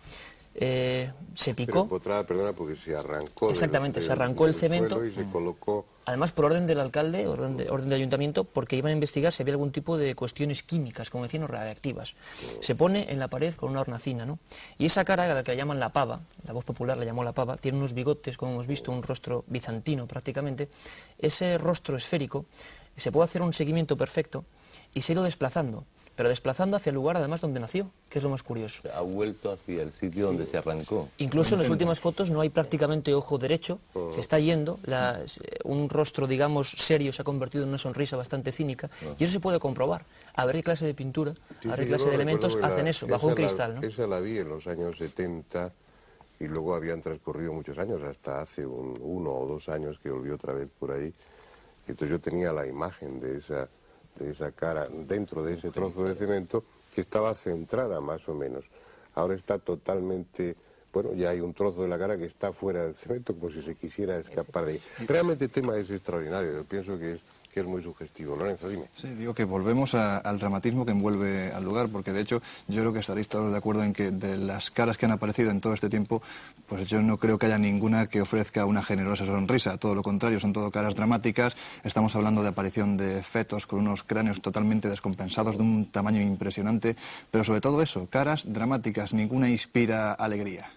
Se picó. Pero empotrada, perdona, porque se arrancó. Exactamente, se arrancó el cemento. Y se colocó. Además, por orden del alcalde, orden del ayuntamiento, porque iban a investigar si había algún tipo de cuestiones químicas, como decían, o radiactivas. Se pone en la pared con una hornacina, ¿no? Y esa cara, a la que la llaman la pava, la voz popular la llamó la pava, tiene unos bigotes, como hemos visto, un rostro bizantino prácticamente. Ese rostro esférico, se puede hacer un seguimiento perfecto y se ha ido desplazando, pero desplazando hacia el lugar además donde nació, que es lo más curioso. Ha vuelto hacia el sitio donde se arrancó. Incluso en las últimas fotos no hay prácticamente ojo derecho, se está yendo, un rostro, digamos, serio se ha convertido en una sonrisa bastante cínica, y eso se puede comprobar. A ver qué clase de pintura, a ver qué clase de elementos hacen eso, bajo un cristal, ¿no? Esa la vi en los años 70, y luego habían transcurrido muchos años, hasta hace 1 o 2 años que volví otra vez por ahí, y entonces yo tenía la imagen de esa cara dentro de ese trozo de cemento que estaba centrada más o menos. Ahora está totalmente, bueno, ya hay un trozo de la cara que está fuera del cemento como si se quisiera escapar de ahí. Realmente el tema es extraordinario, yo pienso que es muy sugestivo. Lorenzo, dime. Sí, digo que volvemos al dramatismo que envuelve al lugar, porque de hecho yo creo que estaréis todos de acuerdo en que de las caras que han aparecido en todo este tiempo, pues yo no creo que haya ninguna que ofrezca una generosa sonrisa, todo lo contrario, son todo caras dramáticas. Estamos hablando de aparición de fetos con unos cráneos totalmente descompensados, de un tamaño impresionante, pero sobre todo eso, caras dramáticas, ninguna inspira alegría.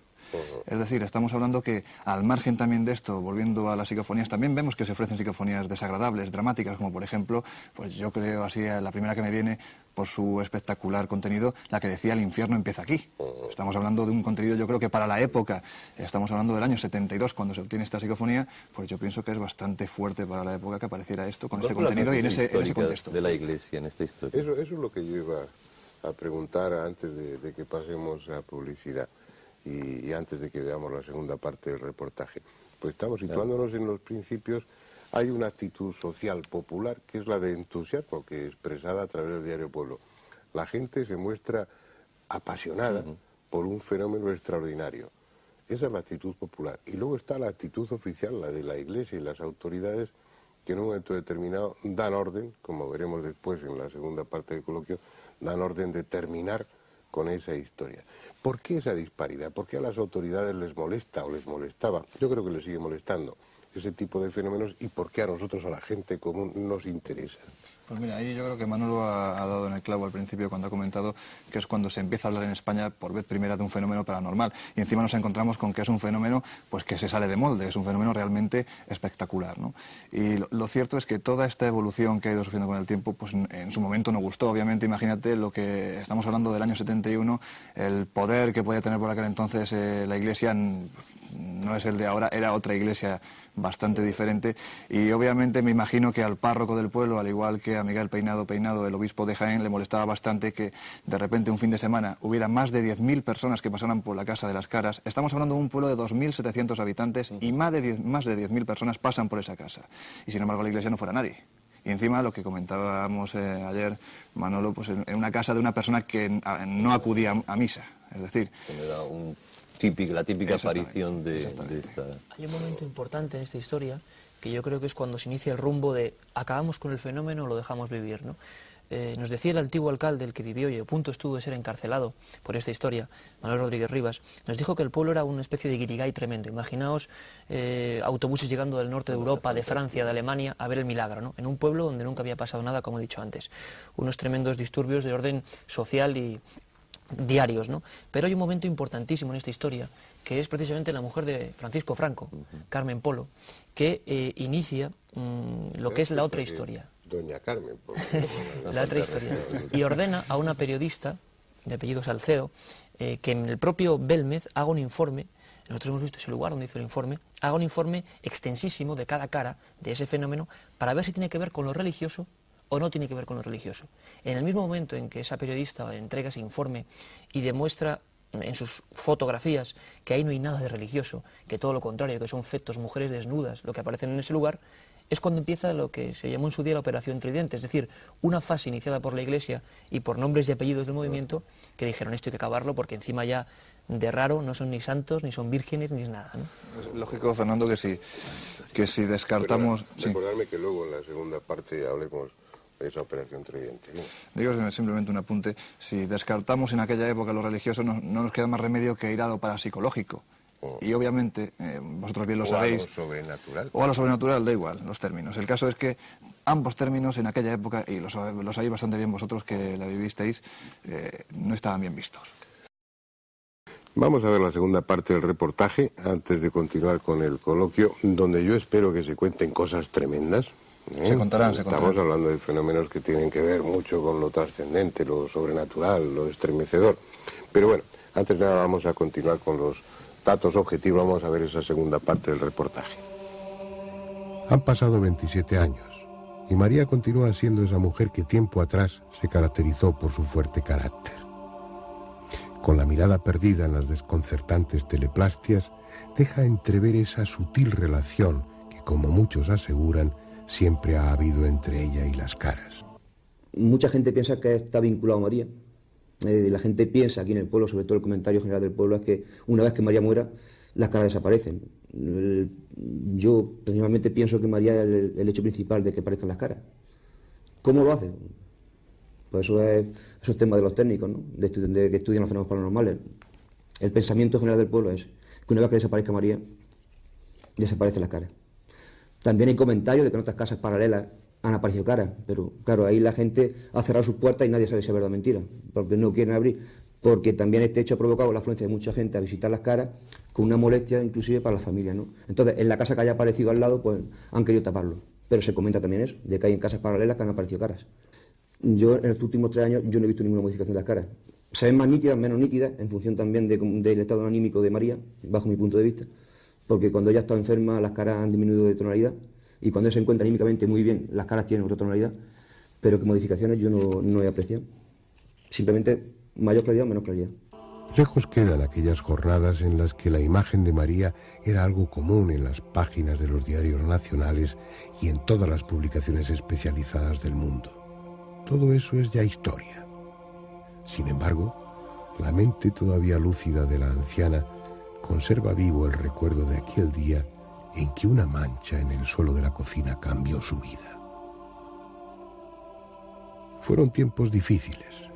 Es decir, estamos hablando que al margen también de esto, volviendo a las psicofonías, también vemos que se ofrecen psicofonías desagradables, dramáticas, como por ejemplo, pues yo creo así, la primera que me viene por su espectacular contenido, la que decía "El infierno empieza aquí". Estamos hablando de un contenido, yo creo que para la época, estamos hablando del año 72 cuando se obtiene esta psicofonía, pues yo pienso que es bastante fuerte para la época que apareciera esto con este contenido y en ese contexto. De la Iglesia en esta historia. Eso es lo que yo iba a preguntar antes de que pasemos a publicidad. Y antes de que veamos la segunda parte del reportaje. Pues estamos situándonos en los principios. Hay una actitud social popular que es la de entusiasmo, que es expresada a través del diario Pueblo. La gente se muestra apasionada por un fenómeno extraordinario. Esa es la actitud popular. Y luego está la actitud oficial, la de la Iglesia y las autoridades, que en un momento determinado dan orden, como veremos después en la segunda parte del coloquio, dan orden de terminar con esa historia. ¿Por qué esa disparidad? ¿Por qué a las autoridades les molesta o les molestaba? Yo creo que les sigue molestando ese tipo de fenómenos, y por qué a nosotros, a la gente común, nos interesa. Pues mira, ahí yo creo que Manolo ha dado en el clavo al principio cuando ha comentado que es cuando se empieza a hablar en España por vez primera de un fenómeno paranormal, y encima nos encontramos con que es un fenómeno pues que se sale de molde, es un fenómeno realmente espectacular, ¿no? Y lo cierto es que toda esta evolución que ha ido sufriendo con el tiempo, pues en su momento no gustó. Obviamente, imagínate lo que estamos hablando del año 71, el poder que podía tener por aquel entonces la Iglesia no es el de ahora, era otra Iglesia bastante diferente, y obviamente me imagino que al párroco del pueblo, al igual que a Miguel Peinado, el obispo de Jaén, le molestaba bastante que de repente un fin de semana hubiera más de 10.000 personas que pasaran por la Casa de las Caras. Estamos hablando de un pueblo de 2.700 habitantes y más de 10.000 personas pasan por esa casa. Y sin embargo la iglesia no fuera nadie. Y encima lo que comentábamos ayer, Manolo, pues en una casa de una persona que no acudía a misa. Es decir, era la típica aparición de esta... Hay un momento importante en esta historia que yo creo que es cuando se inicia el rumbo de acabamos con el fenómeno o lo dejamos vivir, ¿no? Nos decía el antiguo alcalde, el que vivió y a punto estuvo de ser encarcelado por esta historia, Manuel Rodríguez Rivas, nos dijo que el pueblo era una especie de guirigay tremendo. Imaginaos autobuses llegando del norte de Europa, de Francia, de Alemania, a ver el milagro, ¿no? En un pueblo donde nunca había pasado nada, como he dicho antes. Unos tremendos disturbios de orden social y diarios, ¿no? Pero hay un momento importantísimo en esta historia, que es precisamente la mujer de Francisco Franco, Carmen Polo, que inicia lo que es la otra historia. Doña Carmen Polo. La otra historia. Y ordena a una periodista, de apellido Salceo, que en el propio Belmez haga un informe, nosotros hemos visto ese lugar donde hizo el informe, haga un informe extensísimo de cada cara de ese fenómeno, para ver si tiene que ver con lo religioso o no tiene que ver con lo religioso. En el mismo momento en que esa periodista entrega ese informe y demuestra en sus fotografías que ahí no hay nada de religioso, que todo lo contrario, que son fetos, mujeres desnudas, lo que aparecen en ese lugar, es cuando empieza lo que se llamó en su día la Operación Tridente, es decir, una fase iniciada por la Iglesia y por nombres y apellidos del movimiento que dijeron esto hay que acabarlo porque encima ya de raro no son ni santos, ni son vírgenes, ni es nada, ¿no? Es lógico, Fernando, que si descartamos... Recordarme que luego en la segunda parte hablemos de esa Operación Tridente, ¿no? Digo simplemente un apunte, si descartamos en aquella época lo religioso no nos queda más remedio que ir a lo parapsicológico. Y obviamente, vosotros bien lo sabéis... O a lo sobrenatural. O a lo sobrenatural, da igual, los términos. El caso es que ambos términos en aquella época, y lo sabéis bastante bien vosotros que la vivisteis, no estaban bien vistos. Vamos a ver la segunda parte del reportaje, antes de continuar con el coloquio, donde yo espero que se cuenten cosas tremendas. Se contarán. Estamos hablando de fenómenos que tienen que ver mucho con lo trascendente, lo sobrenatural, lo estremecedor. Pero bueno, antes de nada vamos a continuar con los datos objetivos, vamos a ver esa segunda parte del reportaje. Han pasado 27 años y María continúa siendo esa mujer que tiempo atrás se caracterizó por su fuerte carácter. Con la mirada perdida en las desconcertantes teleplastias, deja entrever esa sutil relación que, como muchos aseguran, siempre ha habido entre ella y las caras. Mucha gente piensa que está vinculado a María. La gente piensa aquí en el pueblo, sobre todo el comentario general del pueblo, es que una vez que María muera, las caras desaparecen. Yo personalmente pienso que María es el hecho principal de que aparezcan las caras. ¿Cómo lo hace? Pues eso es tema de los técnicos, ¿no? De que estudian los fenómenos paranormales. El pensamiento general del pueblo es que una vez que desaparezca María, desaparecen las caras. También hay comentarios de que en otras casas paralelas han aparecido caras, pero claro, ahí la gente ha cerrado sus puertas y nadie sabe si es verdad o mentira, porque no quieren abrir, porque también este hecho ha provocado la afluencia de mucha gente a visitar las caras con una molestia inclusive para la familia, ¿no? Entonces, en la casa que haya aparecido al lado, pues han querido taparlo, pero se comenta también eso, de que hay en casas paralelas que han aparecido caras. Yo, en los últimos 3 años, yo no he visto ninguna modificación de las caras. Se ven más nítidas, menos nítidas, en función también del estado anímico de María, bajo mi punto de vista, porque cuando ella está enferma las caras han disminuido de tonalidad, y cuando ella se encuentra anímicamente muy bien, las caras tienen otra tonalidad, pero que modificaciones yo no he apreciado. Simplemente mayor claridad o menos claridad. Lejos quedan aquellas jornadas en las que la imagen de María era algo común en las páginas de los diarios nacionales y en todas las publicaciones especializadas del mundo. Todo eso es ya historia. Sin embargo, la mente todavía lúcida de la anciana conserva vivo el recuerdo de aquel día en que una mancha en el suelo de la cocina cambió su vida. Fueron tiempos difíciles,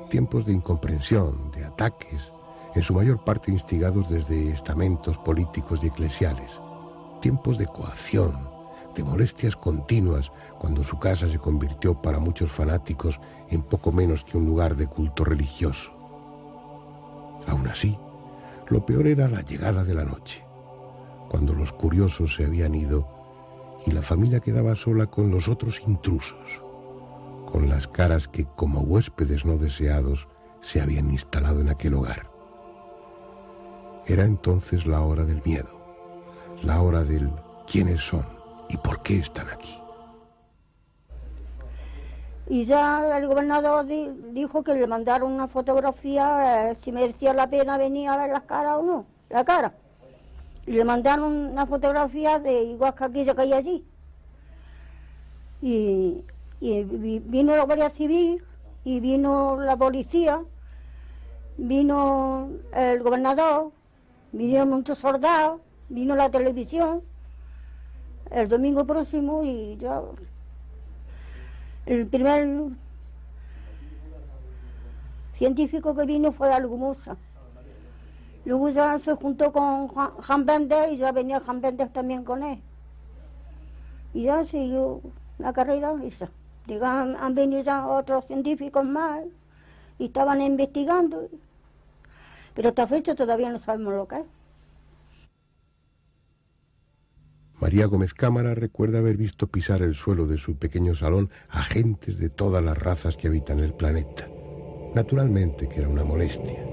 tiempos de incomprensión, de ataques, en su mayor parte instigados desde estamentos políticos y eclesiales, tiempos de coacción, de molestias continuas, cuando su casa se convirtió para muchos fanáticos en poco menos que un lugar de culto religioso. Aún así, lo peor era la llegada de la noche, cuando los curiosos se habían ido y la familia quedaba sola con los otros intrusos, con las caras que, como huéspedes no deseados, se habían instalado en aquel hogar. Era entonces la hora del miedo, la hora del quiénes son y por qué están aquí. Y ya el gobernador dijo que le mandaron una fotografía, si merecía la pena venir a ver las caras o no, la cara. Y le mandaron una fotografía de igual que aquella que hay allí. Y vino la Guardia Civil, y vino la policía, vino el gobernador, vinieron muchos soldados, vino la televisión, el domingo próximo, y ya... El primer científico que vino fue Algumosa. Luego ya se juntó con Jan Bendes, y ya venía Jan Bendes también con él. Y ya siguió la carrera esa. Han venido ya otros científicos más y estaban investigando. Pero hasta fecha todavía no sabemos lo que es. María Gómez Cámara recuerda haber visto pisar el suelo de su pequeño salón a gentes de todas las razas que habitan el planeta. Naturalmente que era una molestia,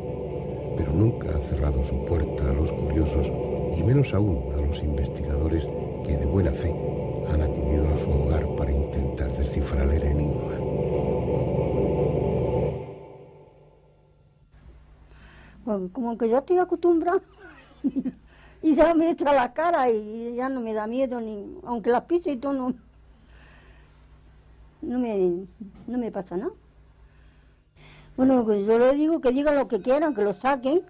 pero nunca ha cerrado su puerta a los curiosos, y menos aún a los investigadores que de buena fe han acudido a su hogar para intentar descifrar el enigma. Pues como que yo estoy acostumbrada. Y ya me echa la cara y ya no me da miedo, ni aunque las pise y todo, no me pasa nada. Bueno, pues yo le digo que digan lo que quieran, que lo saquen.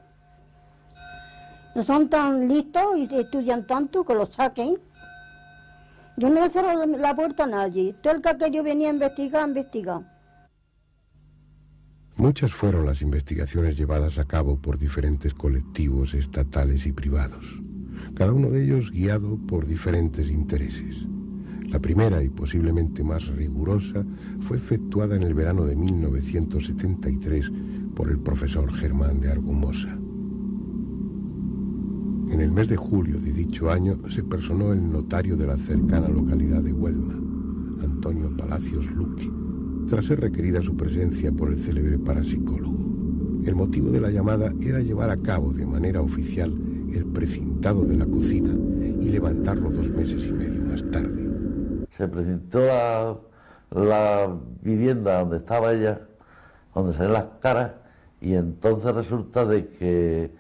No son tan listos y estudian tanto, que lo saquen. Yo no le cierro la puerta a nadie. Todo el que yo venía a investigar, Muchas fueron las investigaciones llevadas a cabo por diferentes colectivos estatales y privados, cada uno de ellos guiado por diferentes intereses. La primera y posiblemente más rigurosa fue efectuada en el verano de 1973 por el profesor Germán de Argumosa. En el mes de julio de dicho año se personó el notario de la cercana localidad de Huelma, Antonio Palacios Luque, tras ser requerida su presencia por el célebre parapsicólogo. El motivo de la llamada era llevar a cabo de manera oficial el precintado de la cocina y levantarlo 2 meses y medio más tarde. Se precintó la vivienda donde estaba ella, donde se ven las caras, y entonces resulta de que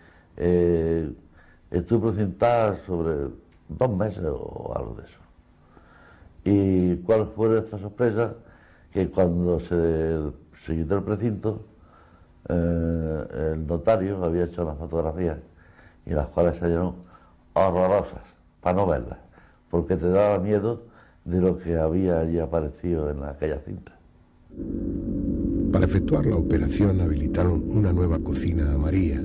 estuvo precintada sobre 2 meses o algo de eso. ¿Y cuál fue nuestra sorpresa? Que cuando se quitó el precinto, el notario había hecho unas fotografías, y las cuales salieron horrorosas, para no verlas, porque te daba miedo de lo que había allí aparecido en aquella cinta. Para efectuar la operación habilitaron una nueva cocina a María,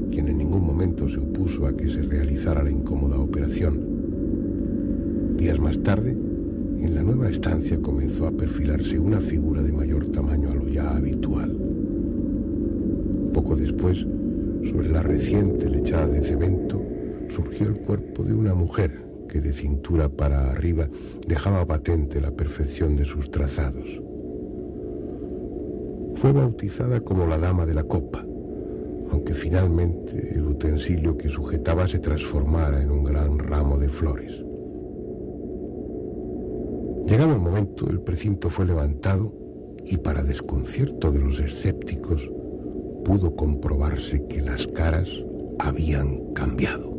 quien en ningún momento se opuso a que se realizara la incómoda operación. Días más tarde, en la nueva estancia comenzó a perfilarse una figura de mayor tamaño a lo ya habitual. Poco después, sobre la reciente lechada de cemento, surgió el cuerpo de una mujer que de cintura para arriba dejaba patente la perfección de sus trazados. Fue bautizada como la Dama de la Copa, aunque finalmente el utensilio que sujetaba se transformara en un gran ramo de flores. Llegado el momento, el precinto fue levantado y, para desconcierto de los escépticos, pudo comprobarse que las caras habían cambiado.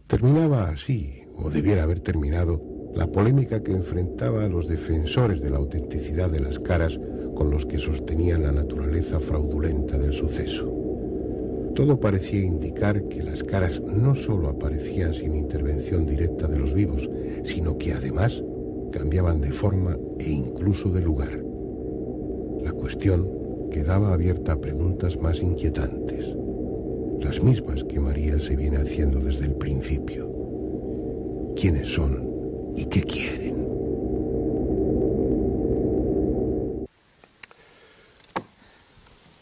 Terminaba así, o debiera haber terminado, la polémica que enfrentaba a los defensores de la autenticidad de las caras con los que sostenían la naturaleza fraudulenta del suceso. Todo parecía indicar que las caras no solo aparecían sin intervención directa de los vivos, sino que además cambiaban de forma e incluso de lugar. La cuestión quedaba abierta a preguntas más inquietantes, las mismas que María se viene haciendo desde el principio. ¿Quiénes son y qué quieren?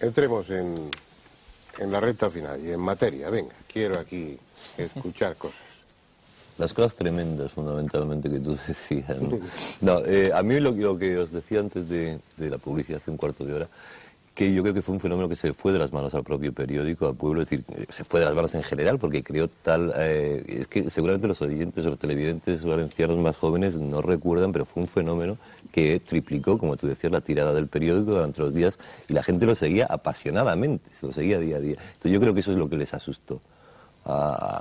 Entremos en la recta final y en materia. Venga, quiero aquí escuchar cosas. Las cosas tremendas, fundamentalmente, que tú decías, ¿no? No, a mí lo que os decía antes de la publicidad, hace un cuarto de hora, que yo creo que fue un fenómeno que se fue de las manos al propio periódico, al pueblo, es decir, se fue de las manos en general, porque creó tal... es que seguramente los oyentes o los televidentes valencianos más jóvenes no recuerdan, pero fue un fenómeno que triplicó, como tú decías, la tirada del periódico durante los días, y la gente lo seguía apasionadamente, se lo seguía día a día. Entonces yo creo que eso es lo que les asustó,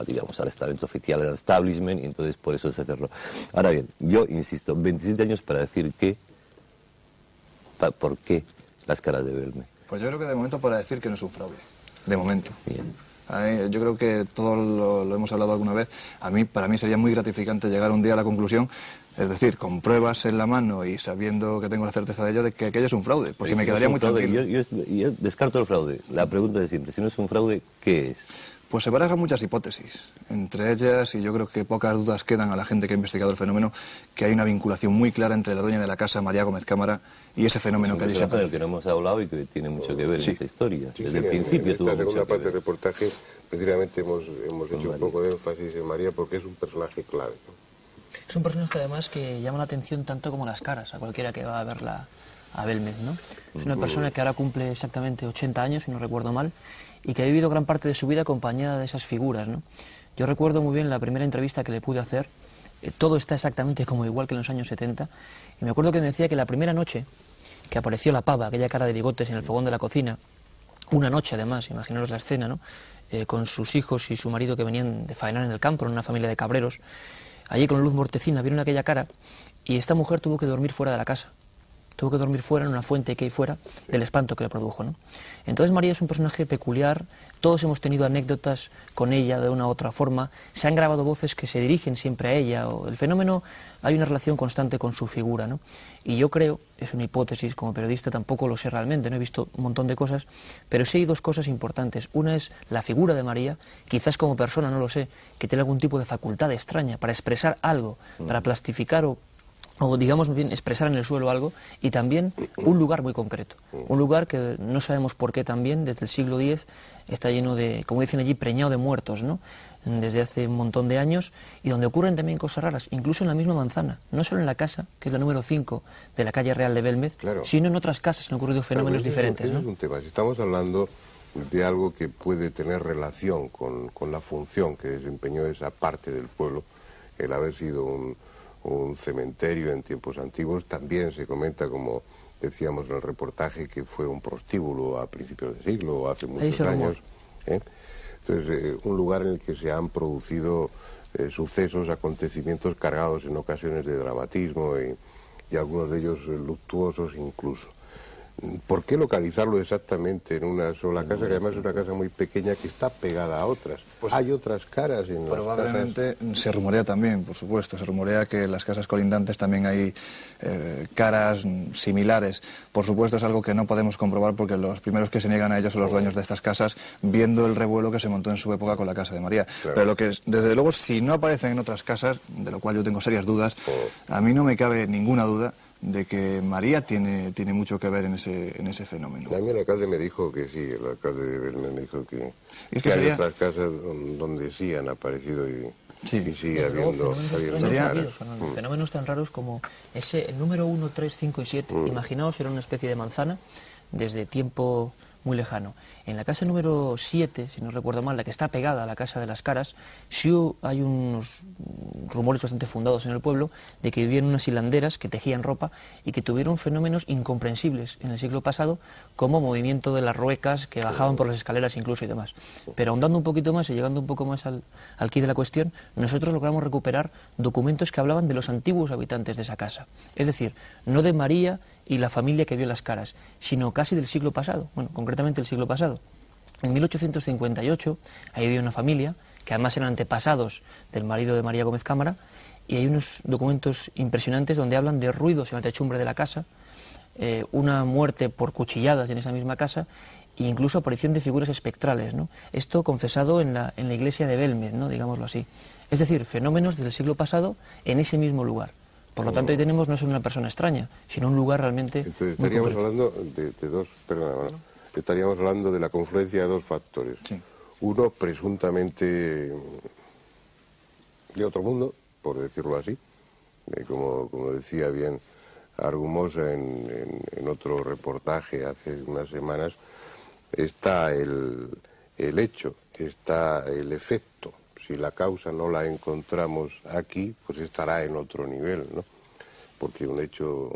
digamos, al estamento oficial, al establishment, y entonces por eso se cerró. Ahora bien, yo insisto, 27 años para decir que... ¿Por qué las caras de Belmez? Pues yo creo que de momento para decir que no es un fraude, de momento. Bien. Yo creo que todos lo hemos hablado alguna vez. Para mí sería muy gratificante llegar un día a la conclusión, es decir, con pruebas en la mano y sabiendo que tengo la certeza de ello, de que aquello es un fraude, porque me quedaría muy tranquilo. Yo descarto el fraude. La pregunta de siempre, si no es un fraude, ¿qué es? Pues se barajan muchas hipótesis, entre ellas, y yo creo que pocas dudas quedan a la gente que ha investigado el fenómeno, que hay una vinculación muy clara entre la dueña de la casa, María Gómez Cámara, y ese fenómeno que allí se ha del que no hemos hablado y que tiene mucho que ver en esta historia. Desde el principio tuvo mucho que ver. En la segunda parte del reportaje, precisamente hemos hecho un poco de énfasis en María porque es un personaje clave, ¿no? Es un personaje además que llama la atención tanto como las caras a cualquiera que va a verla a Belmez, ¿no? Es una persona que ahora cumple exactamente 80 años, si no recuerdo mal, y que ha vivido gran parte de su vida acompañada de esas figuras, ¿no? Yo recuerdo muy bien la primera entrevista que le pude hacer, todo está exactamente como igual que en los años 70, y me acuerdo que me decía que la primera noche que apareció la pava, aquella cara de bigotes en el fogón de la cocina, una noche además, imaginaros la escena, ¿no? Con sus hijos y su marido que venían de faenar en el campo, en una familia de cabreros, allí con luz mortecina vieron aquella cara, y esta mujer tuvo que dormir fuera de la casa. Tuvo que dormir fuera, en una fuente que hay fuera, del espanto que le produjo, ¿no? Entonces María es un personaje peculiar, todos hemos tenido anécdotas con ella de una u otra forma, se han grabado voces que se dirigen siempre a ella, o el fenómeno, hay una relación constante con su figura, ¿no? Y yo creo, es una hipótesis, como periodista tampoco lo sé realmente, no he visto un montón de cosas, pero sí hay dos cosas importantes. Una es la figura de María, quizás como persona, no lo sé, que tiene algún tipo de facultad extraña para expresar algo, para plastificar o digamos bien expresar en el suelo algo, y también un lugar muy concreto, un lugar que no sabemos por qué también desde el siglo X está lleno de, como dicen allí, preñado de muertos, ¿no? Desde hace un montón de años, y donde ocurren también cosas raras, incluso en la misma manzana, no solo en la casa, que es la número 5 de la calle Real de Belmez, claro, sino en otras casas han ocurrido fenómenos diferentes, ¿no? Es un tema, si estamos hablando de algo que puede tener relación con la función que desempeñó esa parte del pueblo, el haber sido un cementerio en tiempos antiguos, también se comenta, como decíamos en el reportaje, que fue un prostíbulo a principios de siglo o hace muchos años. Entonces, un lugar en el que se han producido sucesos, acontecimientos cargados en ocasiones de dramatismo y algunos de ellos luctuosos incluso. ¿Por qué localizarlo exactamente en una sola casa, que además es una casa muy pequeña que está pegada a otras? Pues hay otras caras en las casas. Probablemente se rumorea también, por supuesto, se rumorea que en las casas colindantes también hay caras similares. Por supuesto es algo que no podemos comprobar porque los primeros que se niegan a ello son los dueños de estas casas, viendo el revuelo que se montó en su época con la casa de María. Claro. Pero lo que es, desde luego, si no aparecen en otras casas, de lo cual yo tengo serias dudas, a mí no me cabe ninguna duda de que María tiene mucho que ver en ese fenómeno. A mí el alcalde me dijo que sí, el alcalde de Belmez me dijo que hay otras casas donde sí han aparecido y sigue habiendo fenómenos tan raros como el número 1, 3, 5 y 7. Imaginaos, era una especie de manzana desde tiempo muy lejano. En la casa número 7, si no recuerdo mal, la que está pegada a la Casa de las Caras, sí hay unos rumores bastante fundados en el pueblo de que vivían unas hilanderas que tejían ropa y que tuvieron fenómenos incomprensibles en el siglo pasado, como movimiento de las ruecas que bajaban por las escaleras incluso y demás. Pero ahondando un poquito más y llegando un poco más al quid de la cuestión, nosotros logramos recuperar documentos que hablaban de los antiguos habitantes de esa casa. Es decir, no de María y la familia que vio las caras, sino casi del siglo pasado, bueno, concretamente el siglo pasado. En 1858, ahí había una familia, que además eran antepasados del marido de María Gómez Cámara, y hay unos documentos impresionantes donde hablan de ruidos en la techumbre de la casa, una muerte por cuchilladas en esa misma casa, e incluso aparición de figuras espectrales, ¿no? Esto confesado en la iglesia de Belmez, ¿no? Digámoslo así. Es decir, fenómenos del siglo pasado en ese mismo lugar. Por lo tanto, ahí tenemos no solo una persona extraña, sino un lugar realmente. Entonces, estaríamos hablando de dos, estaríamos hablando de la confluencia de dos factores. Sí. Uno, presuntamente de otro mundo, por decirlo así, como decía bien Argumosa en otro reportaje hace unas semanas, está el hecho, está el efecto. Si la causa no la encontramos aquí, pues estará en otro nivel, ¿no? Porque un hecho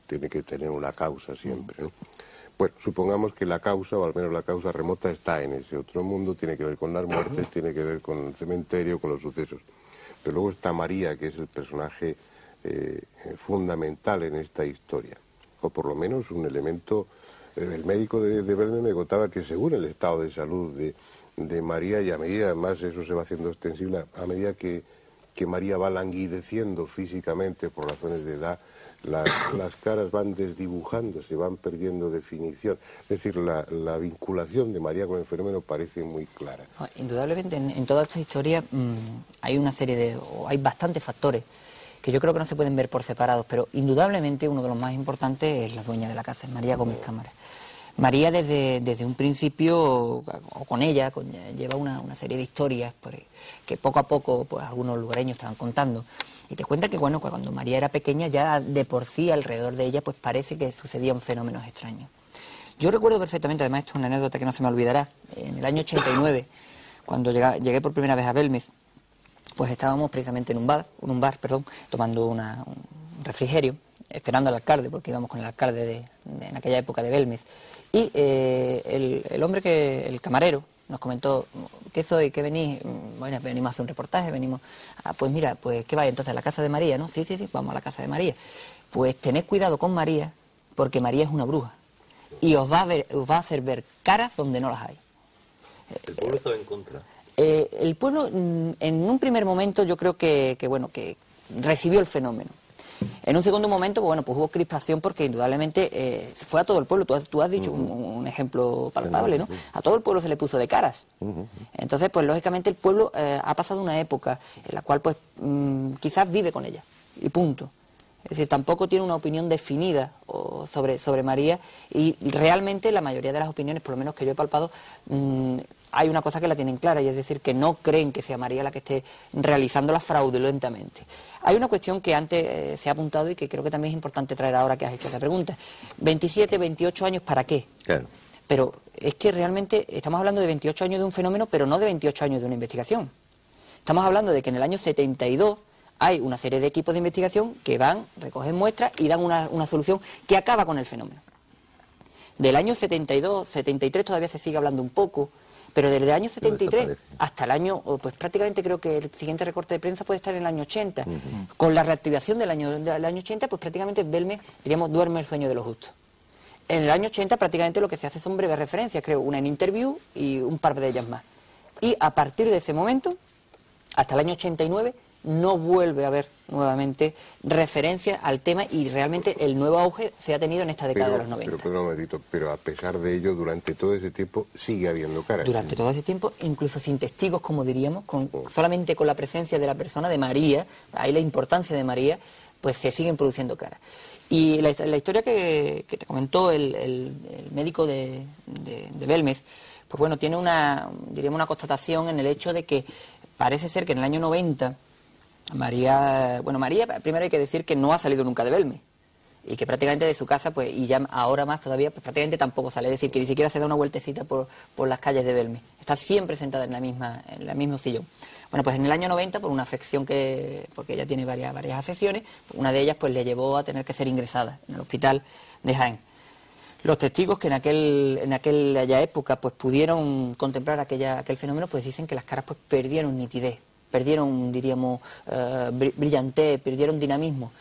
tiene que tener una causa siempre, ¿no? Bueno, supongamos que la causa, o al menos la causa remota, está en ese otro mundo, tiene que ver con las muertes, tiene que ver con el cementerio, con los sucesos. Pero luego está María, que es el personaje fundamental en esta historia, o por lo menos un elemento. El médico de Belmez me contaba que según el estado de salud de María, y a medida, además eso se va haciendo extensible, a medida que María va languideciendo físicamente por razones de edad, las caras van desdibujando, se van perdiendo definición. Es decir, la vinculación de María con el fenómeno parece muy clara. Indudablemente, en toda esta historia hay una serie hay bastantes factores que yo creo que no se pueden ver por separados, pero indudablemente uno de los más importantes es la dueña de la casa, María Gómez Cámara. María desde un principio, o con ella, lleva una serie de historias que poco a poco pues, algunos lugareños estaban contando. Y te cuenta que bueno, cuando María era pequeña ya de por sí alrededor de ella pues parece que sucedían fenómenos extraños. Yo recuerdo perfectamente, además esto es una anécdota que no se me olvidará, en el año 89, cuando llegué por primera vez a Belmez, pues estábamos precisamente en un bar, tomando un refrigerio, esperando al alcalde, porque íbamos con el alcalde en aquella época de Belmez. Y el hombre, el camarero, nos comentó, ¿qué soy? ¿Qué venís? Bueno, venimos a hacer un reportaje, venimos... pues mira, pues ¿qué vais entonces? ¿A la casa de María, no? Sí, vamos a la casa de María. Pues tened cuidado con María, porque María es una bruja. Y os va a hacer ver caras donde no las hay. ¿El pueblo estaba en contra? El pueblo, en un primer momento, yo creo que recibió el fenómeno. En un segundo momento, pues hubo crispación porque indudablemente fue a todo el pueblo. Tú has dicho un ejemplo palpable, ¿no? A todo el pueblo se le puso de caras. Entonces, pues lógicamente el pueblo ha pasado una época en la cual, pues, quizás vive con ella. Y punto. Es decir, tampoco tiene una opinión definida sobre María y realmente la mayoría de las opiniones, por lo menos que yo he palpado, hay una cosa que la tienen clara y es decir, que no creen que sea María la que esté realizándola fraudulentamente. Hay una cuestión que antes se ha apuntado y que creo que también es importante traer ahora que has hecho esa pregunta. 27, 28 años, ¿para qué? Claro. Pero es que realmente estamos hablando de 28 años de un fenómeno, pero no de 28 años de una investigación. Estamos hablando de que en el año 72 hay una serie de equipos de investigación que van, recogen muestras y dan una solución que acaba con el fenómeno. Del año 72, 73 todavía se sigue hablando un poco, pero desde el año 73 hasta el año, pues prácticamente creo que el siguiente recorte de prensa puede estar en el año 80. Con la reactivación del año 80, pues prácticamente Belmez, diríamos, duerme el sueño de los justos. En el año 80 prácticamente lo que se hace son breves referencias, creo, una en Interview y un par de ellas más. Y a partir de ese momento, hasta el año 89, no vuelve a haber nuevamente referencia al tema y realmente el nuevo auge se ha tenido en esta década de los 90. Pero a pesar de ello, durante todo ese tiempo sigue habiendo caras. Durante todo ese tiempo, incluso sin testigos, como diríamos, solamente con la presencia de la persona, de María, ahí la importancia de María, pues se siguen produciendo caras. Y la historia que te comentó el médico de Belmez, pues bueno, tiene una constatación en el hecho de que parece ser que en el año 90 María, primero hay que decir que no ha salido nunca de Belmez y que prácticamente de su casa, pues, y ya ahora más todavía, pues prácticamente tampoco sale, es decir, que ni siquiera se da una vueltecita por las calles de Belmez, está siempre sentada en el mismo sillón. Bueno, pues en el año 90, por una afección porque ella tiene varias afecciones, una de ellas pues le llevó a tener que ser ingresada en el hospital de Jaén. Los testigos que en aquella época pues pudieron contemplar aquel fenómeno, pues dicen que las caras pues perdieron nitidez, perdieron, diríamos, brillantez, perdieron dinamismo.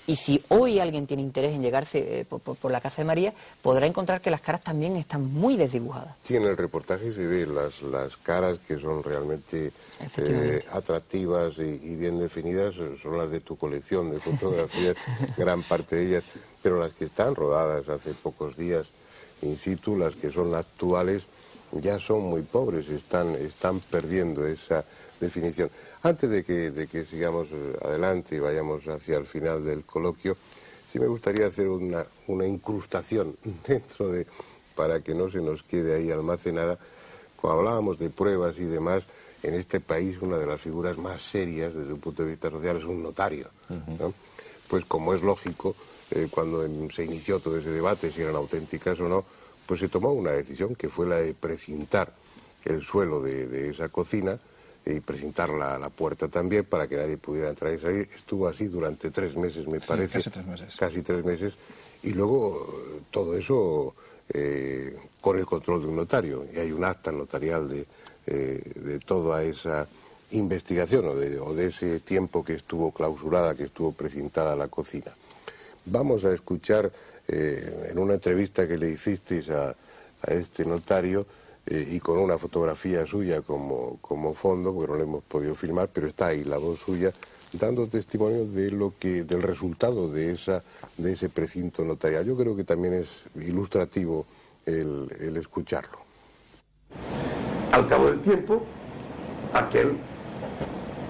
Y si hoy alguien tiene interés en llegarse por la casa de María, podrá encontrar que las caras también están muy desdibujadas. Sí, en el reportaje se ve las caras que son realmente atractivas y bien definidas, son las de tu colección de fotografías, gran parte de ellas, pero las que están rodadas hace pocos días in situ, las que son actuales, ya son muy pobres, están perdiendo esa definición. Antes de que sigamos adelante y vayamos hacia el final del coloquio, sí me gustaría hacer una incrustación dentro para que no se nos quede ahí almacenada. Cuando hablábamos de pruebas y demás, en este país una de las figuras más serias desde un punto de vista social es un notario, ¿no? pues como es lógico, cuando se inició todo ese debate, si eran auténticas o no, pues se tomó una decisión que fue la de precintar el suelo de esa cocina y precintar la puerta también para que nadie pudiera entrar y salir. Estuvo así durante 3 meses, me parece. Casi 3 meses. Casi 3 meses. Y luego todo eso con el control de un notario. Y hay un acta notarial de toda esa investigación o de ese tiempo que estuvo clausurada, que estuvo precintada la cocina. Vamos a escuchar en una entrevista que le hicisteis a este notario, y con una fotografía suya como fondo, porque no la hemos podido filmar, pero está ahí la voz suya, dando testimonio del resultado de ese precinto notarial. Yo creo que también es ilustrativo el escucharlo. Al cabo del tiempo,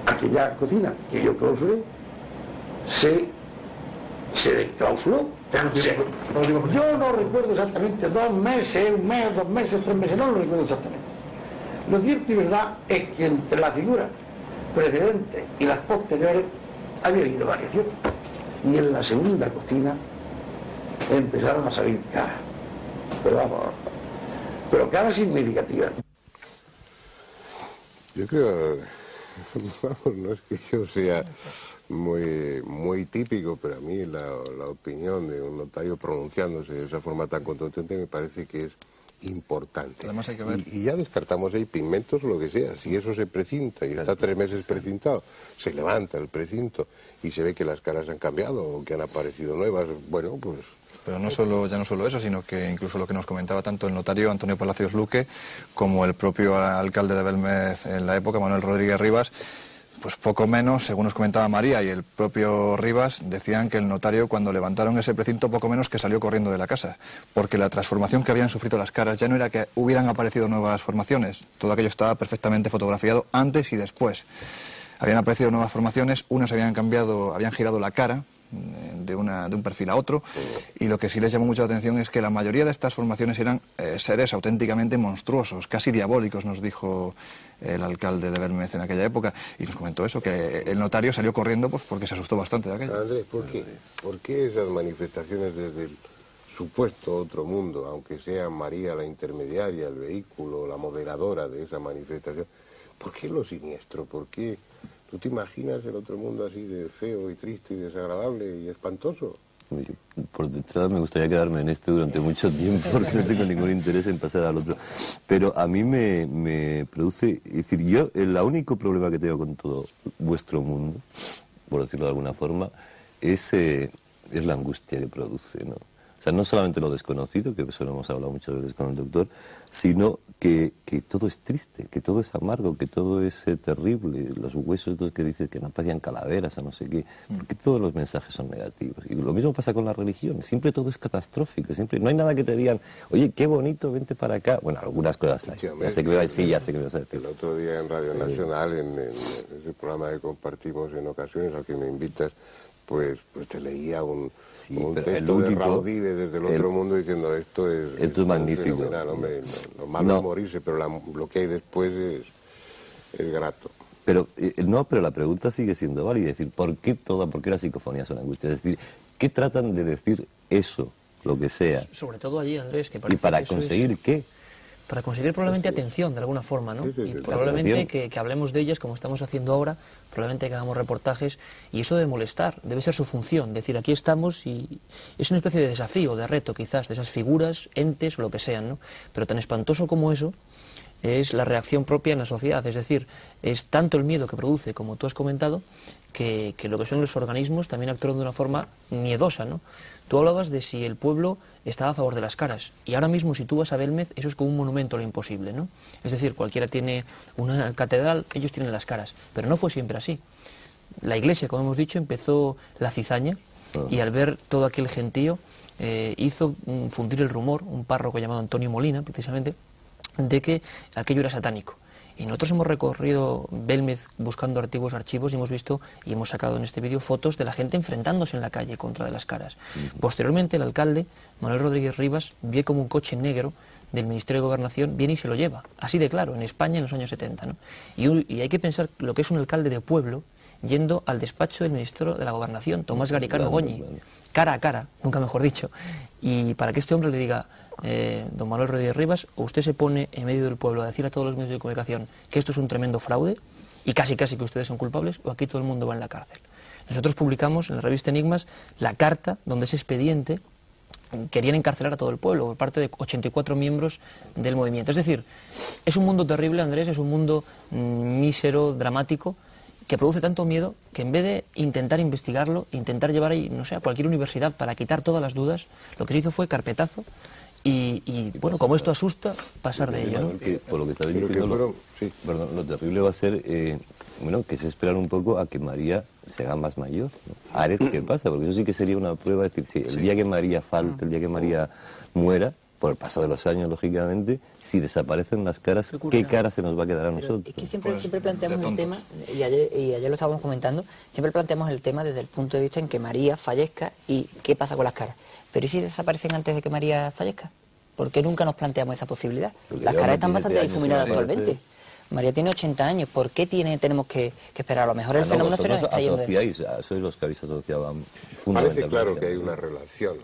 aquella cocina que yo clausuré se desclausuró. Yo no recuerdo exactamente, 2 meses, 1 mes, 2 meses, 3 meses, no lo recuerdo exactamente. Lo cierto y verdad es que entre la figura precedente y las posteriores había habido variación. Y en la segunda cocina empezaron a salir caras. Pero vamos, pero caras significativas. Yo creo, vamos, no es que yo sea muy típico, pero a mí la opinión de un notario pronunciándose de esa forma tan contundente me parece que es importante. Además hay que ver. Y ya descartamos ahí pigmentos o lo que sea. Si eso se precinta y está 3 meses precintado, se levanta el precinto y se ve que las caras han cambiado o que han aparecido nuevas, bueno, pues... Pero ya no solo eso, sino que incluso lo que nos comentaba tanto el notario Antonio Palacios Luque como el propio alcalde de Belmez en la época, Manuel Rodríguez Rivas, pues poco menos, según nos comentaba María y el propio Rivas, decían que el notario cuando levantaron ese precinto poco menos que salió corriendo de la casa, porque la transformación que habían sufrido las caras ya no era que hubieran aparecido nuevas formaciones, todo aquello estaba perfectamente fotografiado antes y después. Habían aparecido nuevas formaciones, unas habían girado la cara de un perfil a otro, y lo que sí les llamó mucho la atención es que la mayoría de estas formaciones eran seres auténticamente monstruosos, casi diabólicos, nos dijo el alcalde de Belmez en aquella época, y nos comentó eso, que el notario salió corriendo pues porque se asustó bastante de aquello. Andrés, ¿por qué esas manifestaciones desde el supuesto otro mundo, aunque sea María la intermediaria, el vehículo, la moderadora de esa manifestación, por qué lo siniestro? ¿Por qué? ¿Tú te imaginas el otro mundo así de feo y triste y desagradable y espantoso? Por detrás me gustaría quedarme en este durante mucho tiempo porque no tengo ningún interés en pasar al otro. Pero a mí me produce... Es decir, yo el único problema que tengo con todo vuestro mundo, por decirlo de alguna forma, es la angustia que produce, ¿no? O sea, no solamente lo desconocido, que eso lo hemos hablado muchas veces con el doctor, sino que todo es triste, que todo es amargo, que todo es terrible. Los huesos estos que dices que no parecían calaveras, a no sé qué, porque todos los mensajes son negativos. Y lo mismo pasa con la religión, siempre todo es catastrófico, siempre no hay nada que te digan, oye, qué bonito, vente para acá. Bueno, algunas cosas hay. Ya sé que me vas a decir. El otro día en Radio Nacional, en ese programa que compartimos en ocasiones, al que me invitas, pues te leía un texto de Raudí desde el otro mundo diciendo esto es magnífico. Hombre, lo malo es morirse, pero lo que hay después es grato. Pero pero la pregunta sigue siendo válida, es decir, ¿por qué las psicofonías son angustia? Es decir, ¿qué tratan de decir eso, lo que sea? Sobre todo allí, Andrés, que parece ¿Y para que conseguir qué? Para conseguir probablemente atención, de alguna forma, ¿no? Y probablemente que hablemos de ellas, como estamos haciendo ahora, probablemente que hagamos reportajes, y eso debe molestar, debe ser su función, decir, aquí estamos, y es una especie de desafío, de reto, quizás, de esas figuras, entes o lo que sean, ¿no? Pero tan espantoso como eso es la reacción propia en la sociedad, es decir, es tanto el miedo que produce, como tú has comentado, que lo que son los organismos también actúan de una forma miedosa, ¿no? Tú hablabas de si el pueblo estaba a favor de las caras, y ahora mismo si tú vas a Belmez, eso es como un monumento a lo imposible, ¿no? Es decir, cualquiera tiene una catedral, ellos tienen las caras, pero no fue siempre así. La iglesia, como hemos dicho, empezó la cizaña, y al ver todo aquel gentío, hizo fundir el rumor, un párroco llamado Antonio Molina, precisamente, de que aquello era satánico. Y nosotros hemos recorrido Belmez buscando antiguos archivos y hemos visto y hemos sacado en este vídeo fotos de la gente enfrentándose en la calle contra de las caras. Posteriormente el alcalde, Manuel Rodríguez Rivas, ve como un coche negro del Ministerio de Gobernación viene y se lo lleva, así de claro, en España en los años 70, ¿no? Y hay que pensar lo que es un alcalde de pueblo yendo al despacho del ministro de la Gobernación, Tomás Garicano Goñi, cara a cara, nunca mejor dicho, y para que este hombre le diga, don Manuel Rodríguez Rivas, o usted se pone en medio del pueblo a decir a todos los medios de comunicación que esto es un tremendo fraude, y casi que ustedes son culpables, o aquí todo el mundo va en la cárcel. Nosotros publicamos en la revista Enigmas la carta donde ese expediente querían encarcelar a todo el pueblo por parte de 84 miembros del movimiento. Es decir, es un mundo terrible, Andrés, es un mundo mísero, dramático, que produce tanto miedo que en vez de intentar investigarlo, intentar llevar ahí, no sé, a cualquier universidad para quitar todas las dudas, lo que se hizo fue carpetazo y bueno, como esto asusta, pasar de ello, ¿no? Por lo que está diciendo, lo terrible va a ser bueno, que se esperar un poco a que María se haga más mayor, ¿no? A ver qué pasa, porque eso sí que sería una prueba, es decir, si el día que María falte, el día que María muera, por el paso de los años, lógicamente, si desaparecen las caras, ¿qué cara se nos va a quedar a nosotros? Es que siempre planteamos el tema, y ayer lo estábamos comentando, siempre planteamos el tema desde el punto de vista en que María fallezca y qué pasa con las caras. Pero ¿y si desaparecen antes de que María fallezca? ¿Por qué nunca nos planteamos esa posibilidad? Las caras están bastante difuminadas actualmente. María tiene 80 años, ¿por qué tenemos que esperar? A lo mejor el fenómeno se nos está yendo. Sois los que habéis asociado fundamentalmente. Parece claro que hay una relación,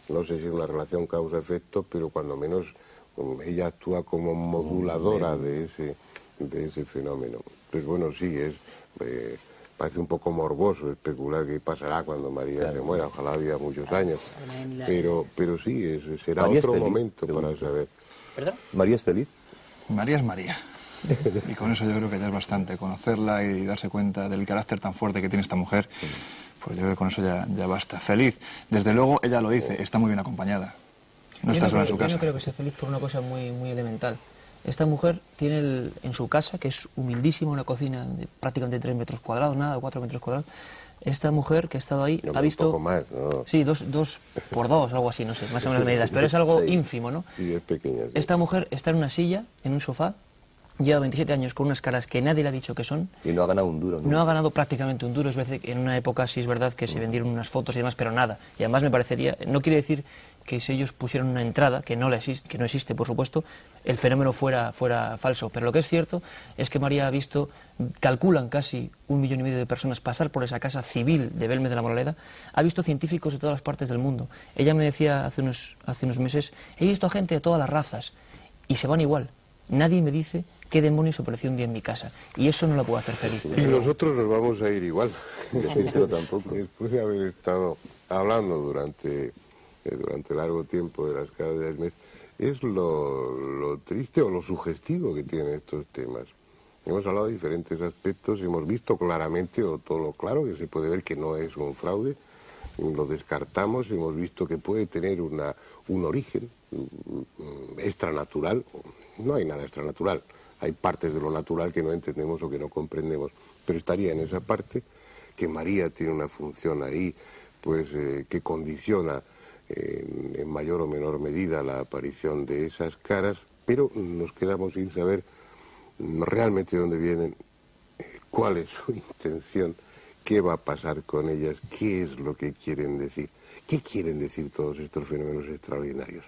no sé si es una relación causa-efecto, pero cuando menos ella actúa como moduladora de ese fenómeno. Pues bueno, sí, parece un poco morboso especular qué pasará cuando María se muera, ojalá viva muchos años, pero sí, será otro momento para saber. ¿Perdón? ¿María es feliz? María es María. Y con eso yo creo que ya es bastante. Conocerla y darse cuenta del carácter tan fuerte que tiene esta mujer, pues yo creo que con eso ya basta. Feliz. Desde luego, ella lo dice, está muy bien acompañada. No está sola en su casa. Yo no creo que sea feliz por una cosa muy elemental. Esta mujer tiene en su casa, que es humildísima, una cocina de prácticamente 3 metros cuadrados, nada, 4 metros cuadrados. Esta mujer que ha estado ahí ha visto... Un poco más, ¿no? Sí, 2 por 2, algo así, no sé, más o menos medidas, pero es algo ínfimo, ¿no? Sí, es pequeña. Sí. Esta mujer está en una silla, en un sofá, lleva 27 años con unas caras que nadie le ha dicho que son. Y no ha ganado un duro, ¿no? No ha ganado prácticamente un duro, es verdad que en una época sí es verdad que se vendieron unas fotos y demás, pero nada. Y además me parecería, no quiere decir que si ellos pusieran una entrada, que no existe, por supuesto, el fenómeno fuera falso. Pero lo que es cierto es que María ha visto, calculan casi 1,5 millones de personas pasar por esa casa civil de Belmez de la Moraleda, ha visto científicos de todas las partes del mundo. Ella me decía hace unos meses, he visto a gente de todas las razas y se van igual. Nadie me dice qué demonios apareció un día en mi casa. Y eso no la puede hacer feliz. Y nosotros nos vamos a ir igual. Decírselo tampoco. Después de haber estado hablando durante largo tiempo de las caras de Belmez, es lo triste o lo sugestivo que tienen estos temas. Hemos hablado de diferentes aspectos, hemos visto claramente, o todo lo claro, que se puede ver que no es un fraude, lo descartamos, hemos visto que puede tener un origen extranatural. No hay nada extranatural, hay partes de lo natural que no entendemos o que no comprendemos, pero estaría en esa parte, que María tiene una función ahí, pues que condiciona en mayor o menor medida la aparición de esas caras, pero nos quedamos sin saber realmente dónde vienen, cuál es su intención, qué va a pasar con ellas, qué es lo que quieren decir, qué quieren decir todos estos fenómenos extraordinarios.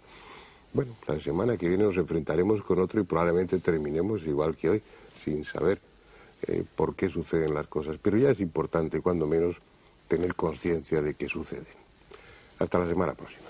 Bueno, la semana que viene nos enfrentaremos con otro y probablemente terminemos igual que hoy, sin saber por qué suceden las cosas, pero ya es importante, cuando menos, tener conciencia de que suceden. Hasta la semana próxima.